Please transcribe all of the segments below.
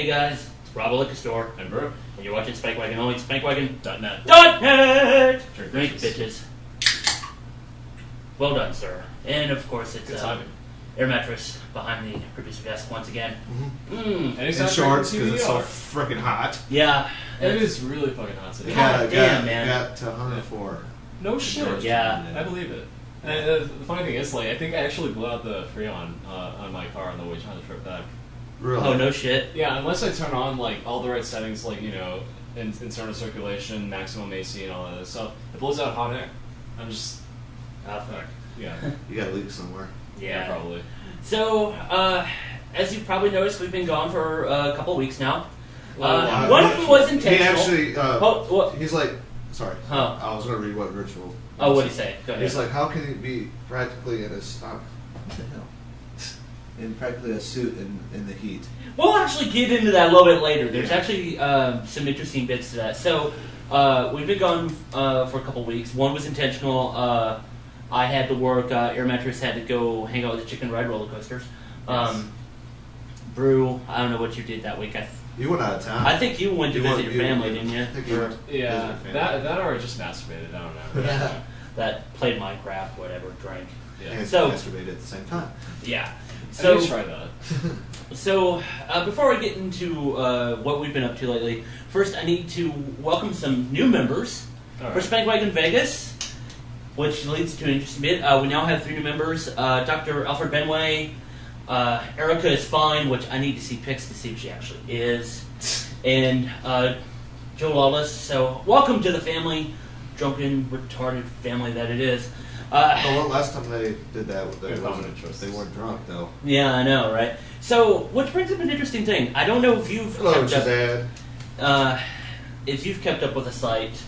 Hey guys, it's Rob Liquor Store. I'm Brew. And you're watching Spank Wagon only. SpankWagon.net. Drink bitches. Well done, sir. And of course, it's Air Mattress behind the producer desk once again. And it's in shorts because it's so freaking hot. Yeah. It is really fucking hot today. God damn, man. Got to 104. No shit. Yeah. I believe it. And the funny thing is, like, I think I actually blew out the Freon on my car on the way trying to trip back. Really? Oh, no shit. Yeah, unless I turn on, like, all the right settings, like, you know, internal circulation, maximum AC, and all that other stuff, it blows out hot air. I'm just... Oh, fuck. Yeah. You got a leak somewhere. Yeah, probably. So, as you've probably noticed, we've been gone for a couple of weeks now. Well, one of them was intentional. He actually, he's like, sorry, I was going to read what Ritual. Oh, what did he say? Go ahead. He's like, how can he be practically in a what the hell? In practically a suit in the heat. We'll actually get into that a little bit later. There's actually some interesting bits to that. So, we've been gone for a couple of weeks. One was intentional. I had to work. Air Mattress had to go hang out with the Chicken Ride roller coasters. Yes. Brew, I don't know what you did that week. You went out of town. I think you went to visit your family, didn't you? I think you went to Yeah, visit your that or I just masturbated. I don't know. Yeah. That played Minecraft, whatever, drank. Yeah. And So- masturbated at the same time. Yeah. So So, try that. so before we get into what we've been up to lately, first I need to welcome some new members All for right. Spank Wagon Vegas, which leads to an interesting bit. We now have 3 new members. Dr. Alfred Benway, Erica is fine, which I need to see pics to see if she actually is, and Joe Lawless. So welcome to the family, drunken, retarded family that it is. Well, last time they did that, they weren't drunk though. Yeah, I know, right? So, which brings up an interesting thing. I don't know if you've Hello, kept Dad. if you've kept up with the site.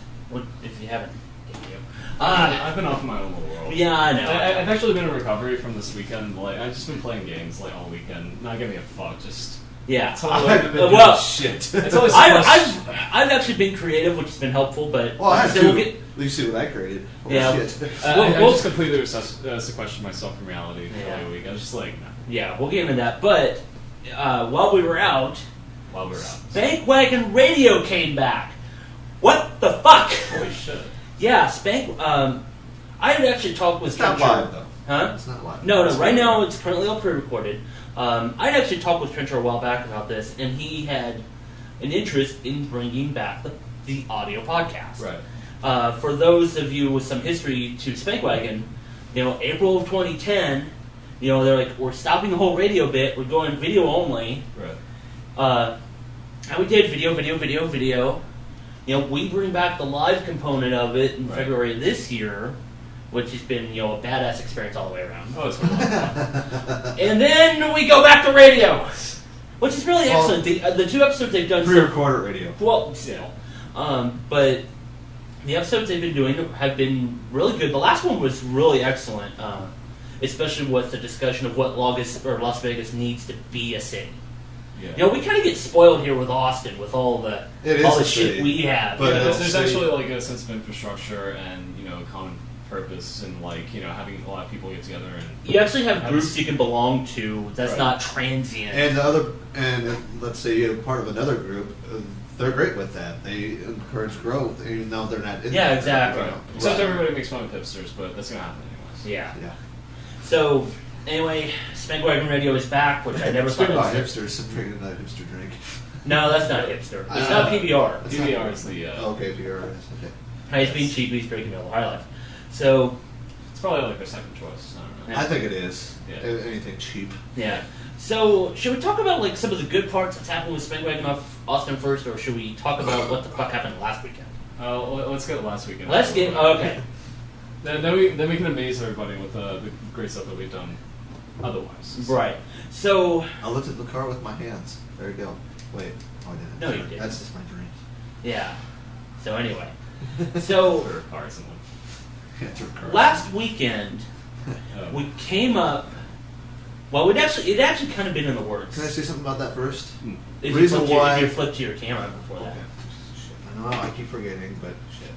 If you haven't, thank you. I've been off in my own little world. Yeah, I know. I've actually been in recovery from this weekend. Like, I've just been playing games like all weekend, not giving a fuck. Just Yeah. totally. I haven't been doing well, shit. It's always I've actually been creative, which has been helpful, but Well, I have so to. we'll get. You see what I created. Holy Yeah. shit. I just completely sequestered myself from reality for Yeah. like a week. I was just like, no. Yeah, we'll get into that. But while we were out, While we're out. Spank Wagon Radio came back. What the fuck? Holy shit. Yeah, Spank. I had actually talked with It's not Trencher. live though. Huh? It's not live. No. Right now, it's currently all pre-recorded. I'd actually talked with Trencher a while back about this, and he had an interest in bringing back the audio podcast. Right. For those of you with some history to Spankwagon, April of 2010, they're like, we're stopping the whole radio bit, we're going video only. Right. And we did video. We bring back the live component of it in February of this year, which has been, a badass experience all the way around. Oh, it's been a lot of fun. And then we go back to radio, which is really excellent. The 2 episodes they've done... Pre-recorded radio. Well, still. But the episodes they've been doing have been really good. The last one was really excellent, especially with the discussion of what Las Vegas needs to be a city. Yeah. We kind of get spoiled here with Austin, with all the shit city, we have. but there's actually like a sense of infrastructure and common purpose and having a lot of people get together and You actually have groups you can belong to. That's not transient. And let's say you're part of another group. They're great with that. They encourage growth, even though they're not. Yeah, exactly. Right. Except everybody makes fun of hipsters, but that's gonna happen anyways. Yeah. Yeah. So anyway, Spankwagon Radio is back, which I never thought. Speaking about hipsters, I'm drinking a hipster drink. No, that's not hipster. It's not PBR. PBR is the. Okay, PBR is okay. He's being cheap. He's drinking Miller High Life. So It's probably like their second choice. I don't know. I think it is. Yeah. Anything cheap. yeah. So should we talk about some of the good parts that's happened with Spankwagon off Austin first, or should we talk about what the fuck happened last weekend? Let's get last weekend. Okay. Then we can amaze everybody with the great stuff that we've done otherwise. Right. So I looked at the car with my hands. There you go. Wait. Oh, I didn't. No, you didn't. That's just my dream. yeah. So anyway. So For cars and last weekend we came up. Well, it actually kind of been in the works. Can I say something about that first? If Reason why you flip to your camera before that. Okay. Shit. I know I keep forgetting, but shit.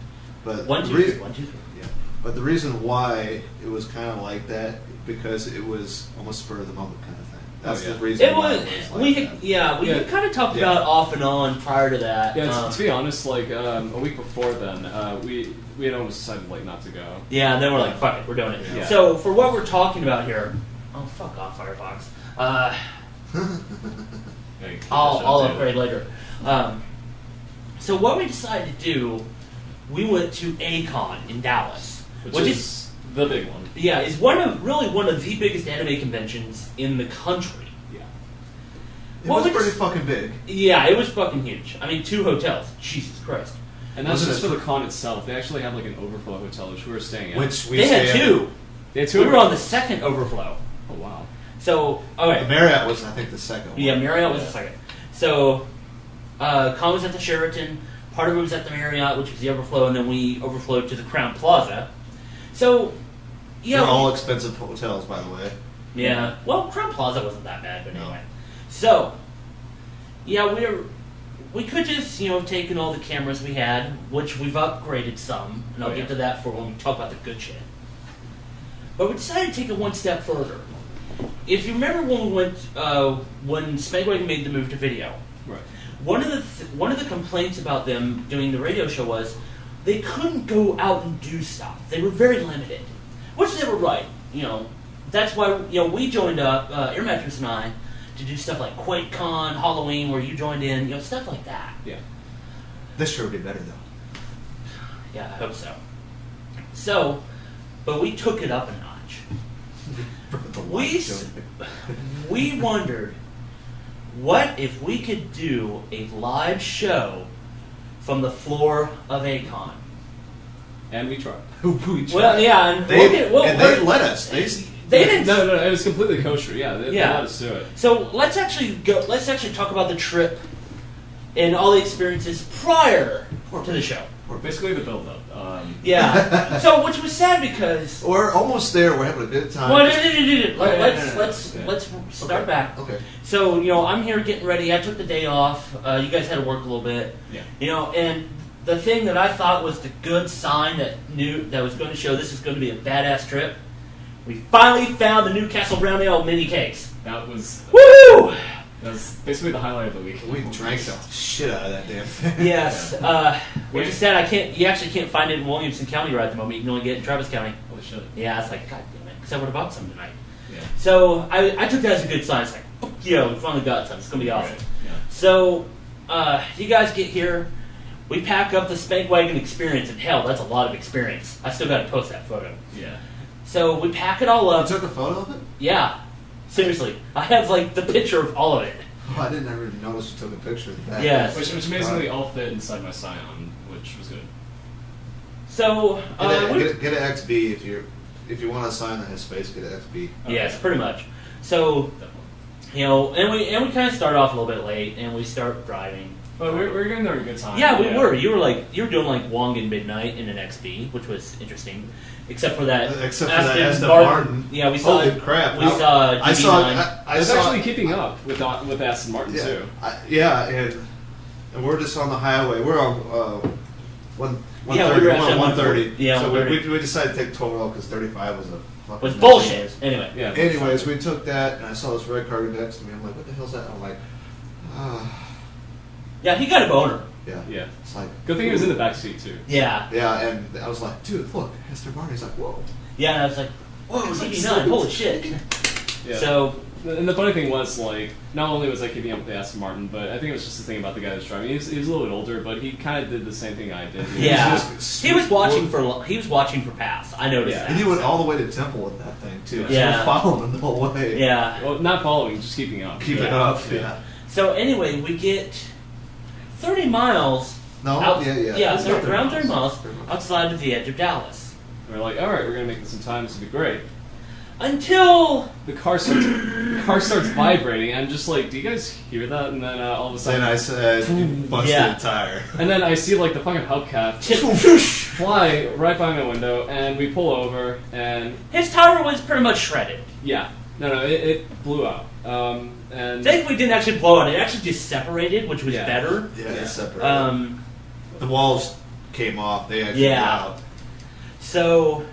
But 1, 2, 3. 1, 2, 3. Yeah. But the reason why it was kind of like that because it was almost spur of the moment kind of thing. That's Oh, yeah. the reason It why was. it was like We that. had, we Yeah. had kind of talked Yeah. about off and on prior to that. Yeah, to be honest, like a week before then, we had almost decided like not to go. Yeah, and then we're like, fuck it, we're doing it. Yeah. So for what we're talking about here, oh fuck off, Firefox. Yeah, keep I'll that shit upgrade later. So what we decided to do, we went to ACON in Dallas, which is the big one. yeah, is one of the biggest anime conventions in the country. Yeah. It What was we pretty just- fucking big. Yeah, it was fucking huge. I mean, 2 hotels. Jesus Christ. And that's Wasn't just it for the con itself. They actually have like an overflow hotel, which we were staying at. Which we They had stayed at. 2. They had 2. We were on the second overflow. Oh wow. So, all right. The Marriott was, I think, the second one. Yeah, Marriott was Yeah. the second. So, Con was at the Sheraton, part of it was at the Marriott, which was the overflow, and then we overflowed to the Crown Plaza. So, yeah. They're all expensive hotels, by the way. Yeah. Well, Crown Plaza wasn't that bad, but No. anyway. So, yeah, we could just, taken all the cameras we had, which we've upgraded some, and I'll Oh, get yeah. to that for when we talk about the good shit. But we decided to take it one step further. If you remember when we went, when Smegwagon made the move to video, Right. one of the complaints about them doing the radio show was they couldn't go out and do stuff. They were very limited, which they were right. That's why we joined up, Air Mattress and I, to do stuff like QuakeCon, Halloween, where you joined in, stuff like that. Yeah. This sure would be better, though. Yeah, I hope so. So, but we took it up a notch. The We light s- show. We wondered, what if we could do a live show from the floor of ACON? And we tried. Well, yeah, and They, we'll let us. They didn't. No, it was completely kosher. Yeah, they Yeah. let us do it. So let's actually talk about the trip and all the experiences prior to the show. Or basically the build-up. Yeah. So, which was sad because. We're almost there. We're having a good time. Well, no. let's start back. Okay. So I'm here getting ready. I took the day off. You guys had to work a little bit. Yeah. And the thing that I thought was the good sign that was going to show this is going to be a badass trip. We finally found the Newcastle Brown Ale mini cakes. That was Woo! basically the highlight of the week. We drank the shit out of that damn thing. Yes. Which is sad. You actually can't find it in Williamson County right at the moment. You can only get it in Travis County. Holy shit. Yeah, it's like, god damn it. Because I would have bought some tonight. Yeah. So I took that as a good sign. It's like, we finally got some. It's going to be awesome. Right. Yeah. So, you guys get here. We pack up the Spankwagon experience, and hell, that's a lot of experience. I still got to post that photo. Yeah. So we pack it all You up. took a photo of it? Yeah, seriously, I have like the picture of all of it. Oh, I didn't ever even notice you took a picture of that. Yes. Which amazingly all fit inside my Scion, which was good. So Get an XB if you want a sign that has space. Get an XB. yes, pretty much. So Definitely. and we kind of start off a little bit late, and we start driving. But we're getting there a good time. Yeah, we were. You were doing like Wongan Midnight in an XB, which was interesting. Except for that. Aston Martin. Yeah, we saw. Holy crap! We saw. I saw. DB9. I It's saw. actually keeping up with Aston Martin Yeah, too. and we're just on the highway. We're on 130. Yeah, we were we're actually on on 130. yeah, so 130. we decided to take 12 because 35 was a fucking was mess. bullshit. Anyway. Yeah. Anyways, we took that, and I saw this red car next to me. I'm like, what the hell's that? I'm like, Yeah, he got a boner. yeah. Yeah. It's like, Good thing he was in the back seat too. Yeah. yeah, and I was like, dude, look, Aston Martin. He's like, whoa. Yeah, and I was like, whoa, DB9, holy shit. Yeah. So, And the funny thing was, like, not only was I keeping up with the Aston Martin, but I think it was just the thing about the guy that was driving. He was a little bit older, but he kind of did the same thing I did. yeah, just- he was watching for paths. I noticed Yeah. that. And he went all the way to Temple with that thing, too. So Yeah. we're following him the whole way. Yeah. Well, not following, just keeping up. Keeping Yeah. up, yeah. So anyway, we get 30 miles. No, out, yeah. so around 30 miles outside of the edge of Dallas. And we're like, all right, we're gonna make this in time. This will be great. Until The car starts vibrating. I'm just like, do you guys hear that? And then all of a sudden, Then I said, you busted Yeah. a tire. and then I see like the fucking hubcap fly right by my window, and we pull over, and his tire was pretty much shredded. yeah, no, it blew out. And Thankfully, it didn't actually blow out. It actually just separated, which was Yeah. better. Yeah, it's separate. Um, The walls came off. They actually Yeah. got out. So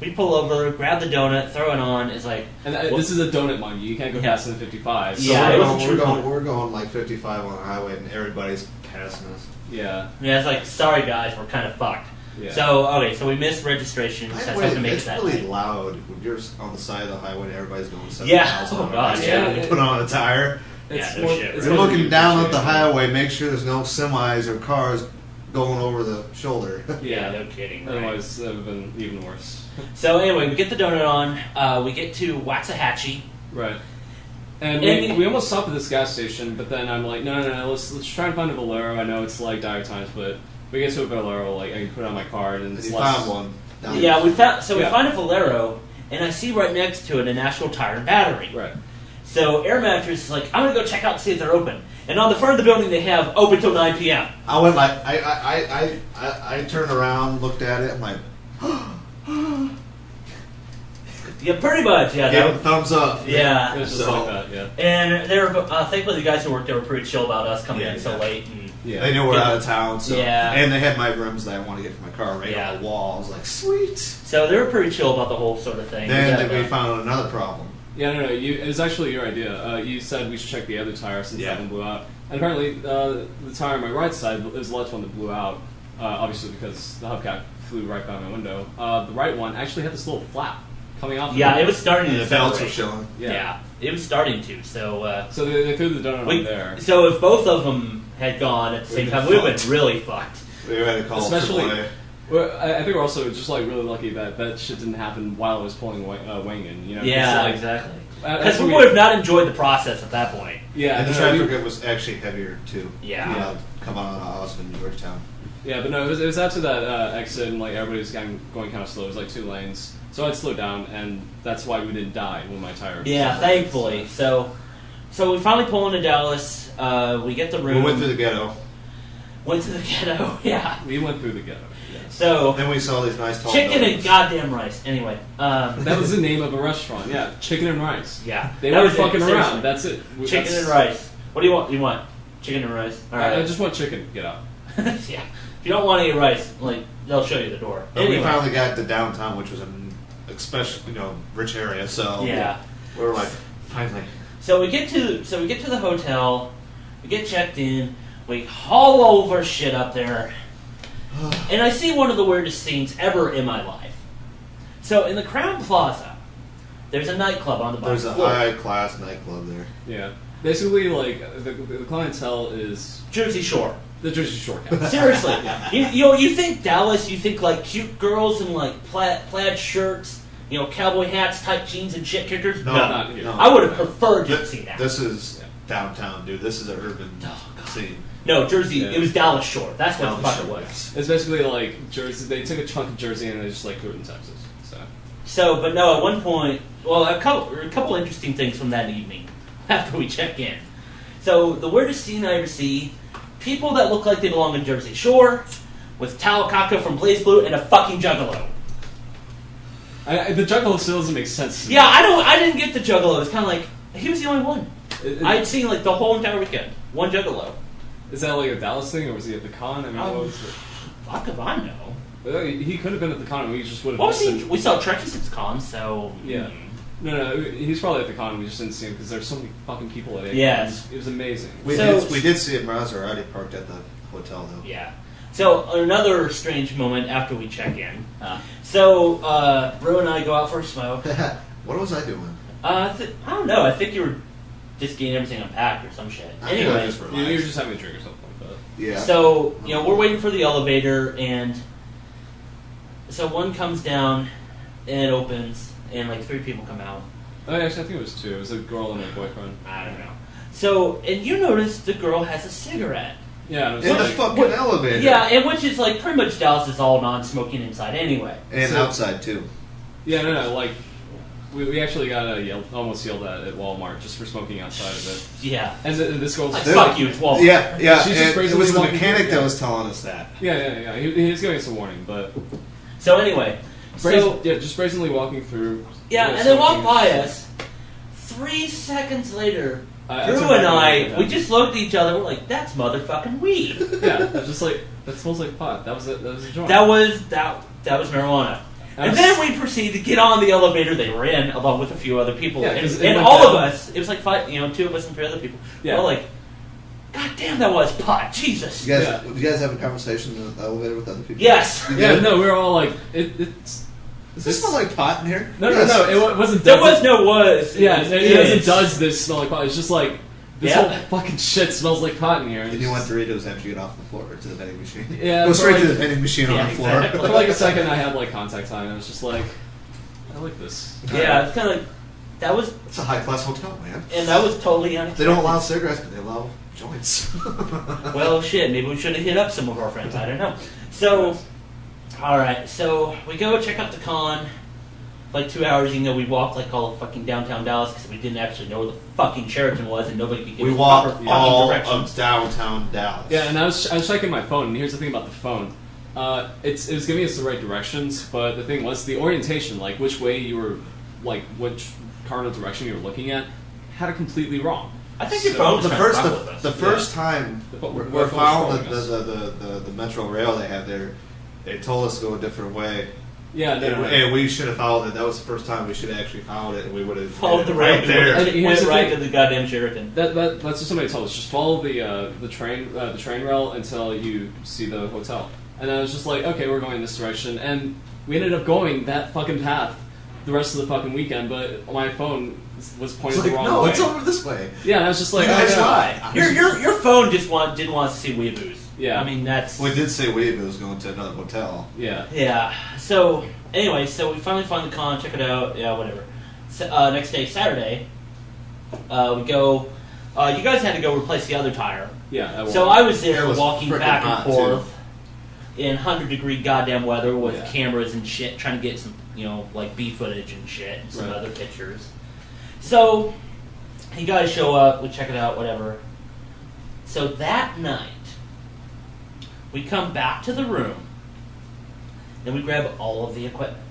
We pull over, grab the donut, throw it on. It's like, And this is a donut monkey. You can't go faster than 55. So Yeah, it was a true we're going like 55 on the highway, and everybody's passing us. Yeah. yeah, it's like, sorry guys, we're kind of fucked. Yeah. So we missed registration. By That's the how way, to make it's it that really night. loud when you're on the side of the highway and everybody's going 70 Yeah. miles an Oh, hour. God, Next yeah. time you put on a tire. Yeah, no more- shit, it's You're more looking than down at the appreciated. highway, make sure there's no semis or cars going over the shoulder. Yeah, no kidding. Right? Otherwise, it would have been even worse. So anyway, we get the donut on. We get to Waxahachie. Right. And And- we almost stopped at this gas station, but then I'm like, no, let's try and find a Valero. I know it's like dire times, but we get to a Valero, like I can put it on my card, and it's You less. found one. Now Yeah, we found. So we Yeah. find a Valero, and I see right next to it a National Tire and Battery. Right. So Air Mattress is like, I'm gonna go check out and see if they're open. And on the front of the building, they have open till 9 p.m. I went like I turned around, looked at it, I'm like, Yeah, pretty much. Yeah. gave that- it a thumbs up. Yeah. It was just So- like that, yeah. And they were thankfully the guys who worked there were pretty chill about us coming Yeah, in so yeah. late. And Yeah. They knew we're out of town, so Yeah. and they had my rims that I want to get for my car right Yeah. on the wall. I was like, sweet. so they were pretty chill about the whole sort of thing. Then Yeah, we found another problem. Yeah, no, it was actually your idea. You said we should check the other tire since Yeah. that one blew out. And apparently, the tire on my right side, there's the left one that blew out, obviously because the hubcap flew right by my window. The right one actually had this little flap coming off. Yeah, of it was starting And to the belts were separate. showing. Yeah. It was starting to. So. So they threw the donut on there. So if both of them had gone at the same We'd time, been we would have been really fucked. We had to call Especially- AAA. Well, I think we're also just like really lucky that that shit didn't happen while I was pulling wing in. You know? 'cause, Yeah, like, exactly. as Because we we- would have not enjoyed the process at that point. Yeah, And the no, we- traffic was actually heavier too. Yeah. You know, come on Austin, Georgetown. Yeah, but no, it was after that exit, and like everybody was going kind of slow. It was like 2 lanes, so I'd slow down, and that's why we didn't die when my tire. Yeah, separated. thankfully. So we finally pull into Dallas. We get the room. We went through the ghetto. Went to the ghetto. Yeah. We went through the ghetto. Yes. So Then we saw these nice tall chicken and buildings. goddamn rice. Anyway. That was the name of a restaurant. Yeah, chicken and rice. Yeah. They That weren't was it, fucking seriously. around. That's it. Chicken and rice. What do you want? You want chicken and rice? All right. I just want chicken. Get out. Yeah. If you don't want any rice, like they'll show you the door. But Anyway. we finally got to downtown, which was an especially rich area. So Yeah. we were like, finally. So we get to the hotel, we get checked in, we haul over shit up there, and I see one of the weirdest scenes ever in my life. So in the Crown Plaza, there's a nightclub on the bottom There's a floor. high class nightclub there. Yeah. Basically, like the clientele is Jersey Shore. the Jersey Shore cast. Seriously, you think Dallas? You think like cute girls in like plaid shirts, cowboy hats, tight jeans, and shit kickers? No, not here. no. I would have preferred to Th- see that. This is downtown, dude. This is an urban Oh, God. scene. No, Jersey. Yeah. It was Dallas Shore. That's what the Dallas fuck it Shore, was. yes. It's basically like Jersey. They took a chunk of Jersey and they just like threw it in Texas. So So, but no, at one point, well, a couple interesting things from that evening after we check in. So, the weirdest scene I ever see, people that look like they belong in Jersey Shore, with Talakaka from Blaze Blue and a fucking Juggalo. the Juggalo still doesn't make sense. To me. Yeah, I didn't get the Juggalo. It's kind of like, he was the only one. I'd Is seen like the whole entire weekend. One Juggalo. that like a Dallas thing, or was he at the con? I mean, what was it? Fuck if I know. Well, he could have been at the con. And we just would have. What was missed he? him. We saw Trekkies at the con, so... Yeah. No, he's probably at the con. We just didn't see him because there's so many fucking people at it. Yes. It was amazing. We So- did see a Maserati parked at the hotel though. Yeah. So another strange moment after we check in. So Rue and I go out for a smoke. What was I doing? I don't know. I think you were just getting everything unpacked or some shit. I think I Anyway, just You relaxed. were just having a drink or something like that. Yeah. so we're waiting for the elevator, and so one comes down, and it opens, and like 3 people come out. Oh, actually, I think it was 2. It was a girl and her boyfriend. I don't know. So and you notice the girl has a cigarette. Yeah, and it was in the like, fucking elevator. Yeah, and which is like pretty much Dallas is all non-smoking inside anyway. And So- outside too. yeah, no, like we actually got almost yelled at Walmart just for smoking outside of it. Yeah. And this girl's Like, Dude. fuck you, it's Walmart. Yeah, yeah. She's just and it brazenly was the walking mechanic through, that yeah. was telling us that. Yeah. He was giving us a warning, but So anyway, just brazenly walking through. yeah, you know, and they walk smoking. by us. 3 seconds later, That's Drew exactly and what I, happened. we just looked at each other. We're like, "That's motherfucking weed." Yeah, I was just like, that smells like pot. That was a joint. that was marijuana. And then we proceeded to get on the elevator they were in, along with a few other people. Yeah, 'cause it and went all down. of us, it was like 5, 2 of us and 3 other people. Yeah. We're all like, God damn, that was pot. Jesus. You guys, Yeah. did you guys have a conversation in the elevator with other people? Yes. You Yeah, did? no, we were all like, it's. Does this smell like pot in here? No, Yes. no, it wasn't. There was no was. Yeah, It it doesn't. is. Does this smell like pot? It's just like this Yeah. whole fucking shit smells like pot in here. And you want Doritos after you get off the floor to the vending machine. Yeah, Go for straight like- to the vending machine Yeah, on the floor. exactly. For like a second, I had like contact time, and I was just like, I like this. Yeah, it's kind of like, that was, It's a high class hotel, man. and that was totally They unexpected. don't allow cigarettes, but they allow joints. Well, shit, maybe we should have hit up some of our friends. I don't know. So, alright, so we go check out the con. Like 2 hours, we walked like all of fucking downtown Dallas because we didn't actually know where the fucking Sheraton was and nobody could give We us walked proper fucking all directions. of downtown Dallas. Yeah, and I was checking my phone, and here's the thing about the phone. It was giving us the right directions, but the thing was the orientation, like which way you were, like which cardinal direction you were looking at, had it completely wrong. I think your So- phone was The trying to first, fuck with us. the first time But we we're found controlling the Metro Rail they had there, they told us to go a different way. Yeah, no. And we should have followed it. That was the first time we should have actually followed it, and we would have Followed the right rail. there. And Went here's the right thing. to the goddamn Sheraton. That's what somebody told us. Just follow the train rail until you see the hotel. And I was just like, okay, we're going this direction, and we ended up going that fucking path the rest of the fucking weekend. But my phone was It's pointed like, the wrong no, way. it's over this way. Yeah, and I was just like, You guys oh, no. lie. Your phone just didn't want to see weeaboos. Yeah. I mean, that's... We did say Wave it was going to another hotel. Yeah. Yeah. So, anyway, so we finally find the con, check it out, yeah, whatever. So, next day, Saturday, we go... you guys had to go replace the other tire. Yeah. So I was It there was walking frickin' back and hot, forth in 100-degree goddamn weather with Yeah. cameras and shit, trying to get some, like B footage and shit, and some Right. other pictures. So, you guys show up, we check it out, whatever. So that night, we come back to the room, and we grab all of the equipment.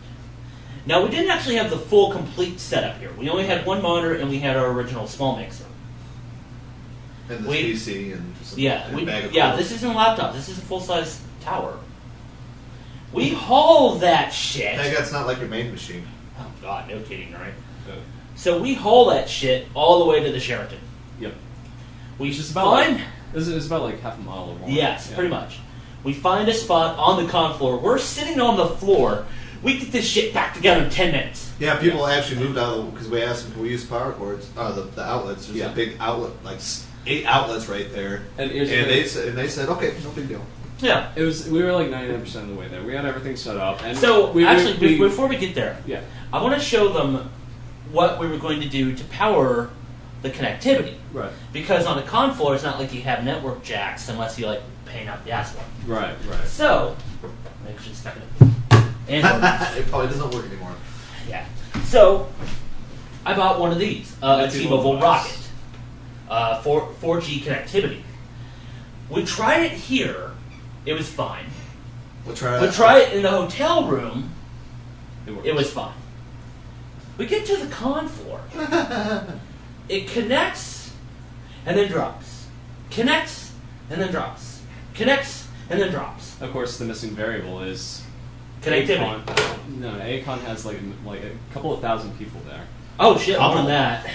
Now, we didn't actually have the full, complete setup here. We only had one monitor, and we had our original small mixer. And the We- PC and some Yeah, and a bag of yeah. clothes. This isn't a laptop. This is a full-size tower. We haul that shit. Hey, that's not like your main machine. Oh God, no kidding, right? Yeah. So we haul that shit all the way to the Sheraton. Yep. We Which is about find, like, it's about like half a mile long. yes, Yeah. pretty much. We find a spot on the con floor. We're sitting on the floor. We get this shit back together in 10 minutes. Yeah, people actually moved out because we asked them, can we use power cords? The outlets. There's Yeah. a big outlet, like 8 outlets right there. And here's the And thing. they said, okay, no big deal. Yeah. We were like 99% of the way there. We had everything set up, and So we actually, before we get there, yeah, I want to show them what we were going to do to power the connectivity. right, Because on the con floor, it's not like you have network jacks unless you like paying out the asphalt. right. So, make sure it's stuck in it. And It probably doesn't work anymore. yeah. So, I bought one of these, a The T-Mobile T-Mobile Rocket, 4G connectivity. We tried it here. It was fine. We'll try We tried it in the hotel room. It It was fine. We get to the con floor. It connects and then drops. Connects and then drops. Connects and then drops. Of course, the missing variable is Connectivity. Acon. No, Acon has like a couple of thousand people there. Oh shit, more than that.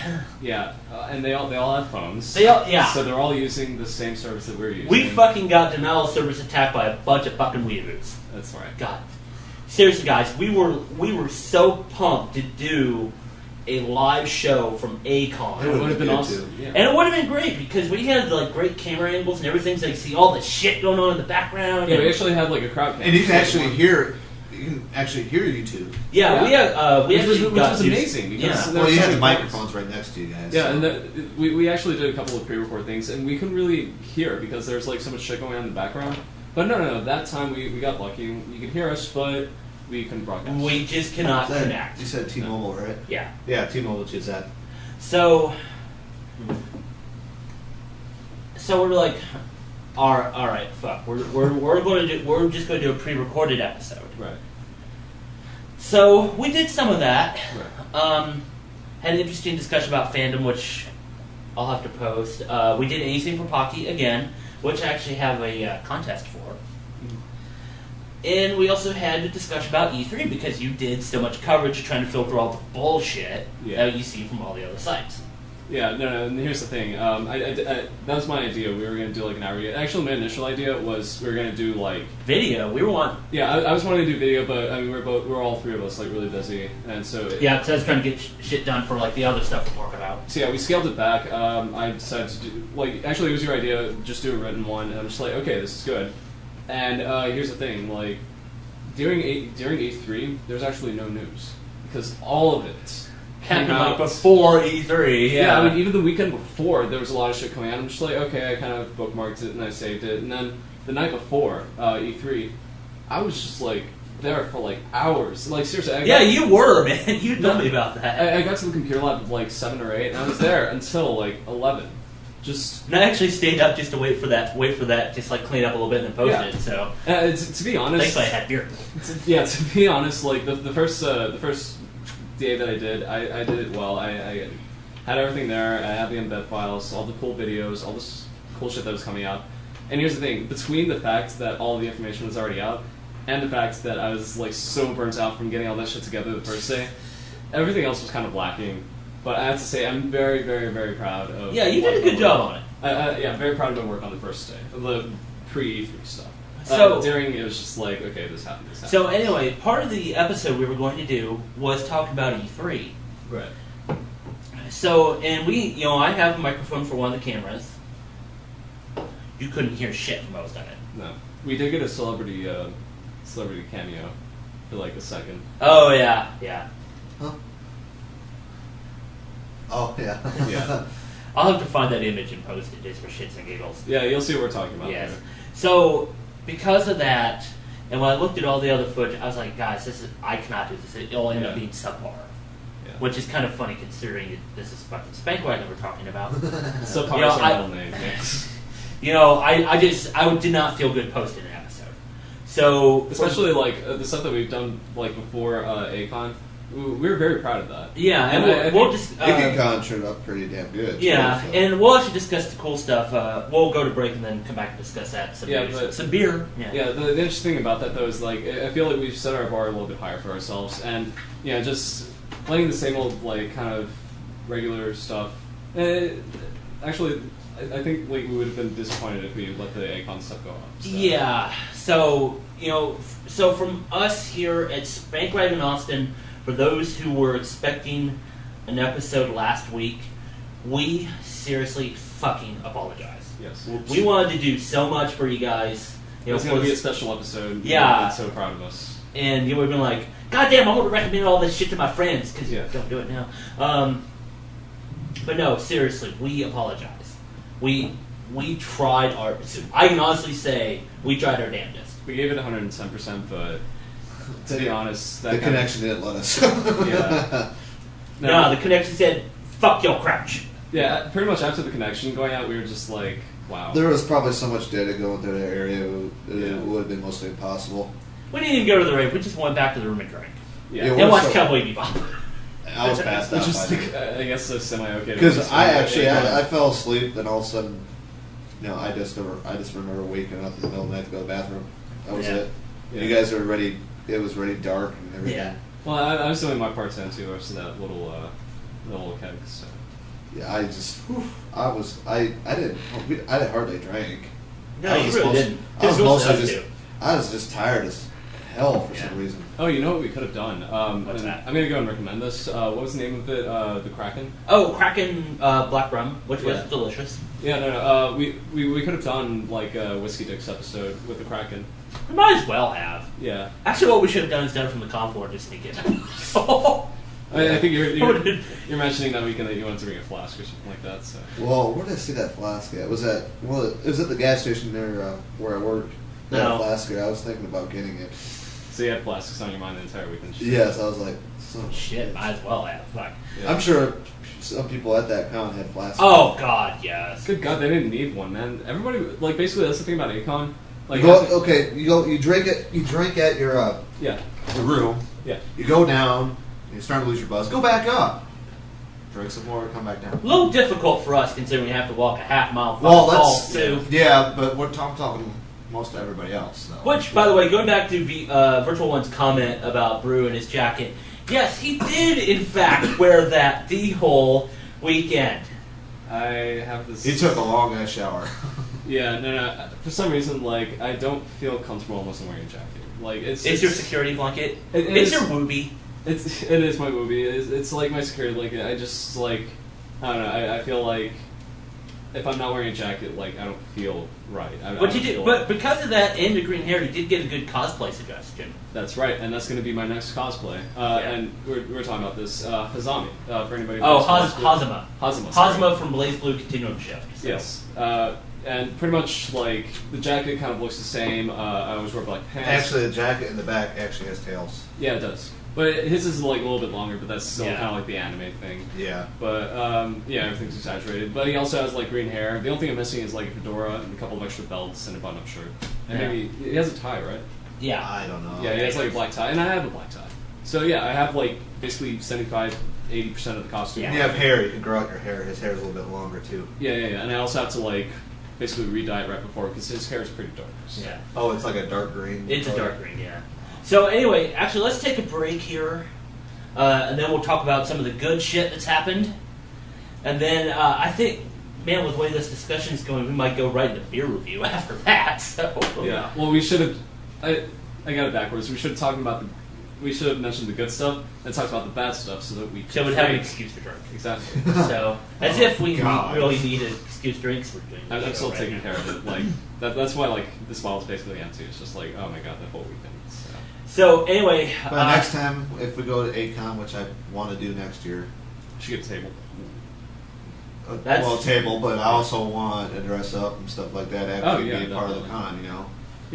Yeah, and they all have phones. Yeah. So they're all using the same service that we're using. We fucking got denial of service attacked by a bunch of fucking weeaboos. That's right. God. Seriously, guys, we were so pumped to do a live show from Acon. It would have been good, awesome. too. Yeah. And it would have been great because we had like great camera angles and everything, so you see all the shit going on in the background. Yeah, and, we actually had like a crowd cam. And you can So actually everyone- hear. You can actually hear YouTube. yeah, we Which was actually got to- amazing because yeah. there Well, were you so had the many microphones right next to you guys. Yeah, so. and we actually did a couple of pre-record things, and we couldn't really hear because there's like so much shit going on in the background. But no, that time we got lucky. You could hear us, but we couldn't broadcast. We just cannot You connect. said T-Mobile, right? Yeah. Yeah, T-Mobile which is that. So we're like, all right, fuck. We're just going to do a pre-recorded episode. Right. So we did some of that. Right. Had an interesting discussion about fandom, which I'll have to post. We did Anything for Pocky again, which I actually have a contest for. And we also had a discussion about E3 because you did so much coverage trying to filter all the bullshit that you see from all the other sites. Yeah, no, and here's the thing. That was my idea. We were going to do like an hour. Actually, my initial idea was we were going to do like video. We were one. Yeah, I was wanting to do video, but I mean, we're all three of us like really busy, and so yeah, because I was trying to get shit done for like the other stuff we're working out. So yeah, we scaled it back. I decided to do actually it was your idea, just do a written one, and I'm just like, okay, this is good. And here's the thing, like during E3, there's actually no news because all of it happened like before E3. Yeah, I mean, even the weekend before, there was a lot of shit coming out. I'm just like, okay, I kind of bookmarked it and I saved it. And then the night before E3, I was just like there for like hours. Like seriously, you were, man. You told me about that. I got to the computer lab at like 7 or 8, and I was there until like 11. And I actually stayed up just to wait for that, just like clean up a little bit and then post it. So to be honest, thankfully I had beer. To be honest, like the first day that I did it well. I had everything there. I had the embed files, all the cool videos, all this cool shit that was coming out. And here's the thing: between the fact that all the information was already out, and the fact that I was like so burnt out from getting all that shit together the first day, everything else was kind of lacking. But I have to say, I'm very, very, very proud of. Yeah, you did a good job on it. Yeah, I'm very proud of my work on the first day, the pre-E3 stuff. So during it was just like, okay, this happened. So anyway, part of the episode we were going to do was talk about E3. Right. So, and I have a microphone for one of the cameras. You couldn't hear shit for most of it. No, we did get a celebrity cameo for like a second. Oh yeah. Huh? Oh yeah. Yeah. I'll have to find that image and post it just for shits and giggles. Yeah, you'll see what we're talking about. Yes. Later. So, because of that, and when I looked at all the other footage, I was like, guys, I cannot do this. It'll end up being subpar. Yeah. Which is kind of funny considering this is fucking Spankwagon we're talking about. Subpar is our middle name. Yes. I did not feel good posting an episode. So, especially like the stuff that we've done like before ACON. We were very proud of that. Yeah, and we'll just... ACON turned up pretty damn good. Yeah, too, so. and we'll actually discuss the cool stuff. We'll go to break and then come back and discuss that. Some beer. Yeah, the interesting thing about that, though, is like I feel like we've set our bar a little bit higher for ourselves. And, just playing the same old, like, kind of regular stuff. Actually, I think like we would have been disappointed if we let the ACON stuff go up. So. Yeah, so, so from us here at Spankwagon Austin... For those who were expecting an episode last week, we seriously fucking apologize. Yes. We wanted to do so much for you guys. It's going to be a special episode. Yeah. I'm so proud of us. And you would have been like, God damn, I want to recommend all this shit to my friends, because you don't do it now. But no, seriously, we apologize. We tried I can honestly say, we tried our damnedest. We gave it 110%, but... To be honest, the connection didn't let us. Yeah. No, the connection said, "Fuck your crouch." Yeah, pretty much after the connection going out, we were just like, "Wow." There was probably so much data going through that area, it would have been mostly impossible. We didn't even go to the rave. We just went back to the room and drank. Yeah, and watched Cowboy Bebop. I was passed out. Which is, I guess, a semi-okay. Because I fell asleep, and all of a sudden, I just remember waking up in the middle of the night to go to the bathroom. That was it. Yeah. You guys were ready. It was really dark and everything. Yeah. Well, I was doing my part then too. I was in that little keg. So. Yeah, I hardly drank. No, you really didn't. I was just tired as hell for some reason. Oh, you know what we could have done? What's that? I'm gonna go and recommend this. What was the name of it? The Kraken. Oh, Kraken Black Rum, which was delicious. Yeah, no. We could have done like a Whiskey Dicks episode with the Kraken. We might as well have. Yeah. Actually, what we should have done is done it from the com floor to sneak in. I think you're mentioning that weekend that you wanted to bring a flask or something like that. So. Well, where did I see that flask at? It was at the gas station there where I worked. That flask there. I was thinking about getting it. So you had flasks on your mind the entire weekend? Yes, I was like, shit, might as well have. Fuck. Yeah. I'm sure some people at that con had flasks. Oh God, yes. Good God, they didn't need one, man. Everybody, like, basically that's the thing about ACON. Like, you drink at your room. Yeah. You go down. You start to lose your buzz. Go back up. Drink some more. Come back down. A little difficult for us considering we have to walk a half mile. Well, too. Yeah, but I'm talking most everybody else. So. Which, by the way, going back to Virtual One's comment about Brew and his jacket, yes, he did in fact wear that the whole weekend. I have this. He took a long ass shower. Yeah, no. For some reason, like, I don't feel comfortable unless I'm wearing a jacket. Like, it's your security blanket. It's your boobie. It is my movie. It's like my security blanket. I just like, I don't know. I feel like if I'm not wearing a jacket, like, I don't feel right. But because of that and the green hair, you did get a good cosplay suggestion. That's right, and that's going to be my next cosplay. And we're talking about this Hazami for anybody. Hazama. Hazama from Blaze Blue Continuum Shift. So. Yes. And pretty much, like, the jacket kind of looks the same. I always wear black pants. Actually, the jacket in the back actually has tails. Yeah, it does. But his is, like, a little bit longer, but that's still kind of like the anime thing. Yeah. But, yeah, everything's exaggerated. But he also has, like, green hair. The only thing I'm missing is, like, a fedora and a couple of extra belts and a button-up shirt. And maybe he has a tie, right? Yeah. I don't know. Yeah, he has, like, a black tie. And I have a black tie. So, yeah, I have, like, basically 75-80% of the costume. Yeah. You have hair. You can grow out your hair. His hair is a little bit longer, too. Yeah. And I also have to, like, basically re-dye it right before because his hair is pretty dark. So. Yeah. Oh, it's like a dark green? It's a dark green, yeah. So, anyway, actually, let's take a break here. And then we'll talk about some of the good shit that's happened. And then I think, man, with the way this discussion is going, we might go right into beer review after that. So yeah. Well, we should have. I got it backwards. We should have talked about we should have mentioned the good stuff and talked about the bad stuff so that we could we'd have an excuse to drink. Exactly. So as if we really need an excuse to drink. So we're doing. I'm still taking care of it. Like that's why like this bottle is basically empty. It's just like, oh my god, that whole weekend. So anyway, but next time, if we go to ACON, which I want to do next year, you should get a table. A table, but I also want to dress up and stuff like that. Actually, be a part of the con. You know,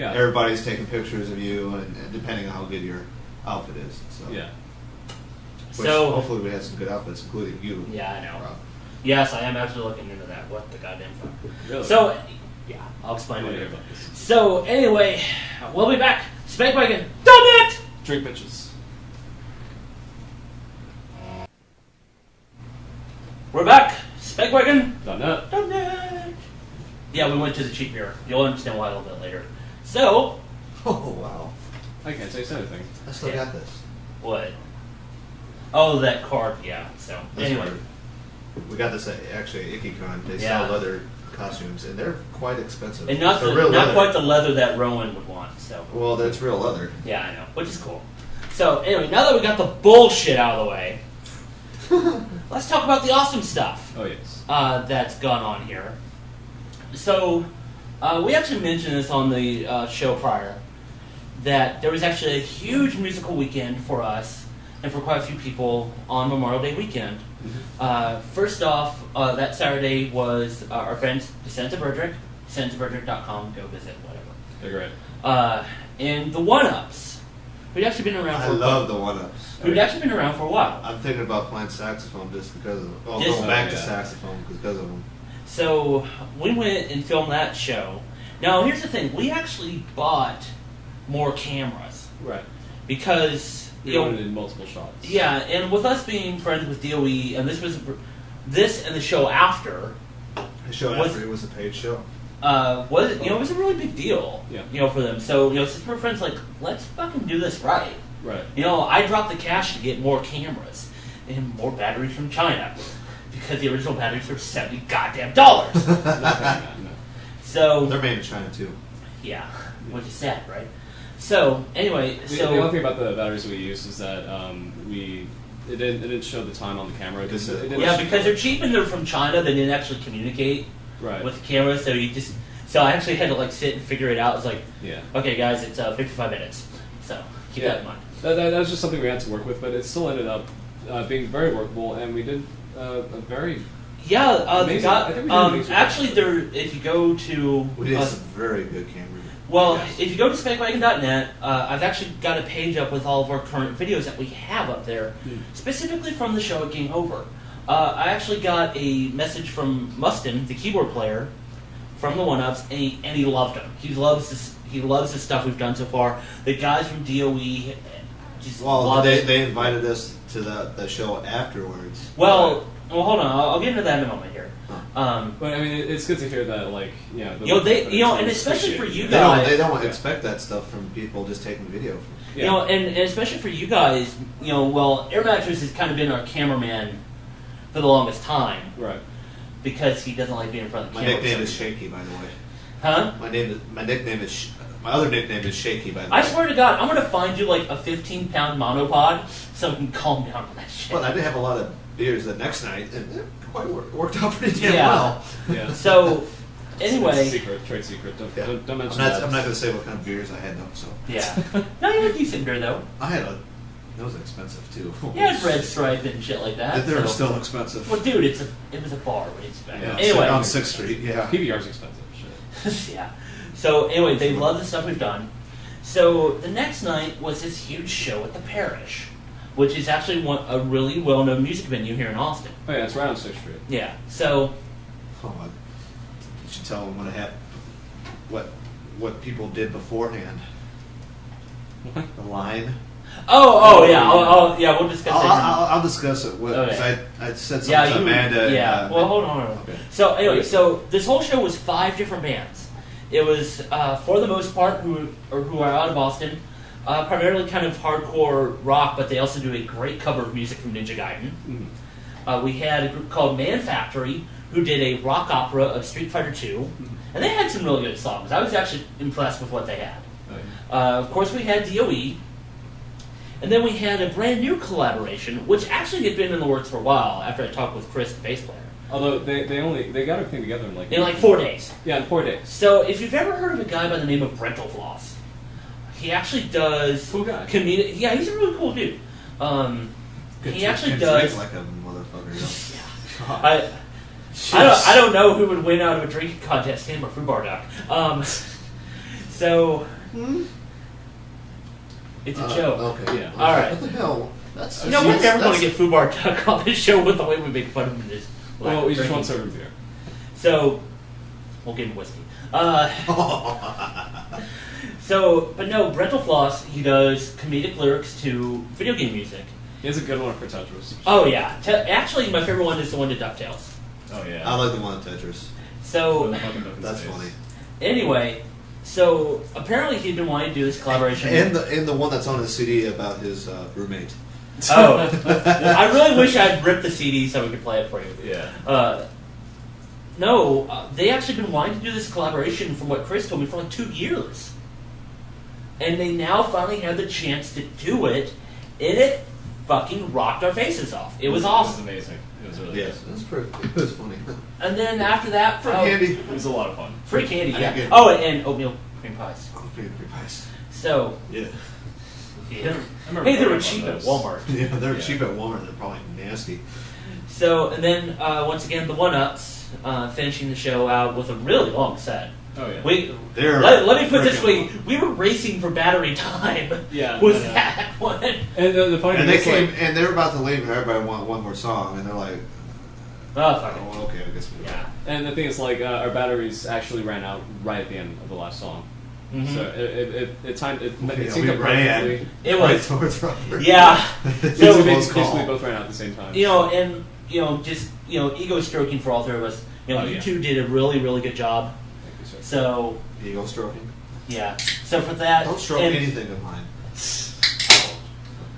everybody's taking pictures of you, and depending on how good your outfit is. So yeah. Which hopefully we have some good outfits, including you. Yeah, I know. Rob. Yes, I am actually looking into that. What the goddamn fuck? Really? So, yeah, I'll explain later. So anyway, we'll be back. Spakewagon, done it! Drink bitches. We're back. Spakewagon, Done it. done it. Yeah, we went to the cheap beer. You'll understand why a little bit later. So, Oh wow! I can't taste anything. I still got this. what? Oh, that card. Yeah. So That's anyway, right. We got this at actually IkiCon. They Yeah. sell leather costumes, and they're quite expensive. and not They're real leather. quite the leather that Rowan would want. So Well, that's real leather. yeah, I know, which is cool. So anyway, now that we got the bullshit out of the way, let's talk about the awesome stuff. Oh yes. That's gone on here. So, we actually mentioned this on the show prior, that there was actually a huge musical weekend for us, and for quite a few people on Memorial Day weekend. First off, that Saturday was our friends, Descent of Verdrick, descentofverdrick.com, go visit, whatever. They're great. And the One-Ups, who'd actually been around I for love the one-ups. who'd actually been around for a while. I'm thinking about playing saxophone just because of. Well, Just- going back to yeah. saxophone because of them. So we went and filmed that show. Now here's the thing: we actually bought more cameras Right. because We wanted in multiple shots. yeah, and with us being friends with DOE, and this and the show after The show Was- after it was a paid show. was it was a really big deal. Yeah. For them. So since we're friends, like let's fucking do this right. Right. I dropped the cash to get more cameras and more batteries from China because the original batteries were $70 goddamn dollars. No. So They're made in China too. yeah, which is sad, right? So anyway, The only thing about the batteries we used is that it didn't show the time on the camera. It didn't yeah, because they're cheap and they're from China. They didn't actually communicate right. with the camera, so I actually had to sit and figure it out. It's like, Yeah. okay, guys, it's 55 minutes. So keep that in mind. That was just something we had to work with, but it still ended up being very workable, and we did a very Yeah, amazing. I think we did an amazing actually, job. if you go to We did some very good cameras. well, Yes. if you go to spakewagon.net, I've actually got a page up with all of our current videos that we have up there, specifically from the show at Game Over. I actually got a message from Mustin, the keyboard player, from the One-Ups, and he loved them. He loves the stuff we've done so far. The guys from DOE just love it. They invited us to the show afterwards. Well, hold on. I'll get into that in a moment here. Huh. But I mean, it's good to hear that, like, and especially for you guys, they don't expect that stuff from people just taking video. Yeah. And especially for you guys, Air Mattress has kind of been our cameraman for the longest time, right? Because he doesn't like being in front of the camera. My nickname is Shaky, by the way. Huh? My other nickname is Shaky, by the way. I swear to God, I'm gonna find you like a 15-pound monopod so I can calm down on that shit. Well, I did have a lot of beers the next night, and it quite worked out pretty damn well. Yeah. So, anyway, trade secret. Don't mention that. I'm not gonna say what kind of beers I had though. So. Yeah. No, you had a decent beer though. It was expensive too. Yeah, it's Red Stripe and shit like that. They're still expensive. Well, dude, it was a bar. What do you expect? Yeah, anyway, on 6th Street. Yeah, PBR's expensive. Shit. Yeah. So anyway, they love the stuff we've done. So the next night was this huge show at the Parish, which is actually a really well-known music venue here in Austin. Oh yeah, it's right on 6th Street. Yeah. So. You should tell them what people did beforehand. The line. Oh yeah. Yeah, we'll discuss it. I'll discuss it. I said something to Amanda. Yeah. Well, hold on. Okay. So anyway, this whole show was 5 different bands. It was for the most part who are out of Austin, primarily kind of hardcore rock, but they also do a great cover of music from Ninja Gaiden. Mm-hmm. We had a group called Man Factory who did a rock opera of Street Fighter II, and they had some really good songs. I was actually impressed with what they had. Of course, we had DOE. And then we had a brand new collaboration, which actually had been in the works for a while after I talked with Chris, the bass player. Although they got everything together in like 4 days. Yeah, in 4 days. So if you've ever heard of a guy by the name of Brental Floss, he actually does cool guy. Comedic. Yeah, he's a really cool dude. He actually does like a motherfucker. Yeah. I don't know who would win out of a drinking contest, him or Fubar Duck. So. It's a joke. Okay. Yeah. All right. What the hell? We're never going to get Fubar Duck on this show with the way we make fun of him. Well, we just want to serve him beer. So, we'll give him whiskey. But no, Brental Floss, he does comedic lyrics to video game music. He has a good one for Tetris. Oh, yeah. Actually, my favorite one is the one to DuckTales. Oh, yeah. I like the one to Tetris. So, that's funny. Anyway, so apparently he'd been wanting to do this collaboration. And the one that's on his CD about his roommate. Oh. I really wish I'd ripped the CD so we could play it for you. Yeah. They actually been wanting to do this collaboration from what Chris told me for like 2 years. And they now finally had the chance to do it, and it fucking rocked our faces off. It was awesome. It was amazing. It was really good. It was funny. And then after that... Free candy. It was a lot of fun. Free candy, yeah. Oh, and oatmeal cream pies. Cream pies. So... Yeah. Hey, they were cheap at Walmart. Yeah, they're cheap at Walmart. They're probably nasty. So, and then, once again, the One-Ups, finishing the show out with a really long set. Oh, yeah. Let me put it this way. We were racing for battery time with that one. And the funny thing is, and they were about to leave, and everybody wanted one more song, and they're like, okay, I guess we Yeah. And the thing is, like, our batteries actually ran out right at the end of the last song. Mm-hmm. So it synced up perfectly. It was right towards Robert. Yeah. So basically both ran out at the same time. Just ego stroking for all 3 of us. You two did a really, really good job. Thank you, sir. So ego stroking. Yeah. So for that, don't stroke anything of mine.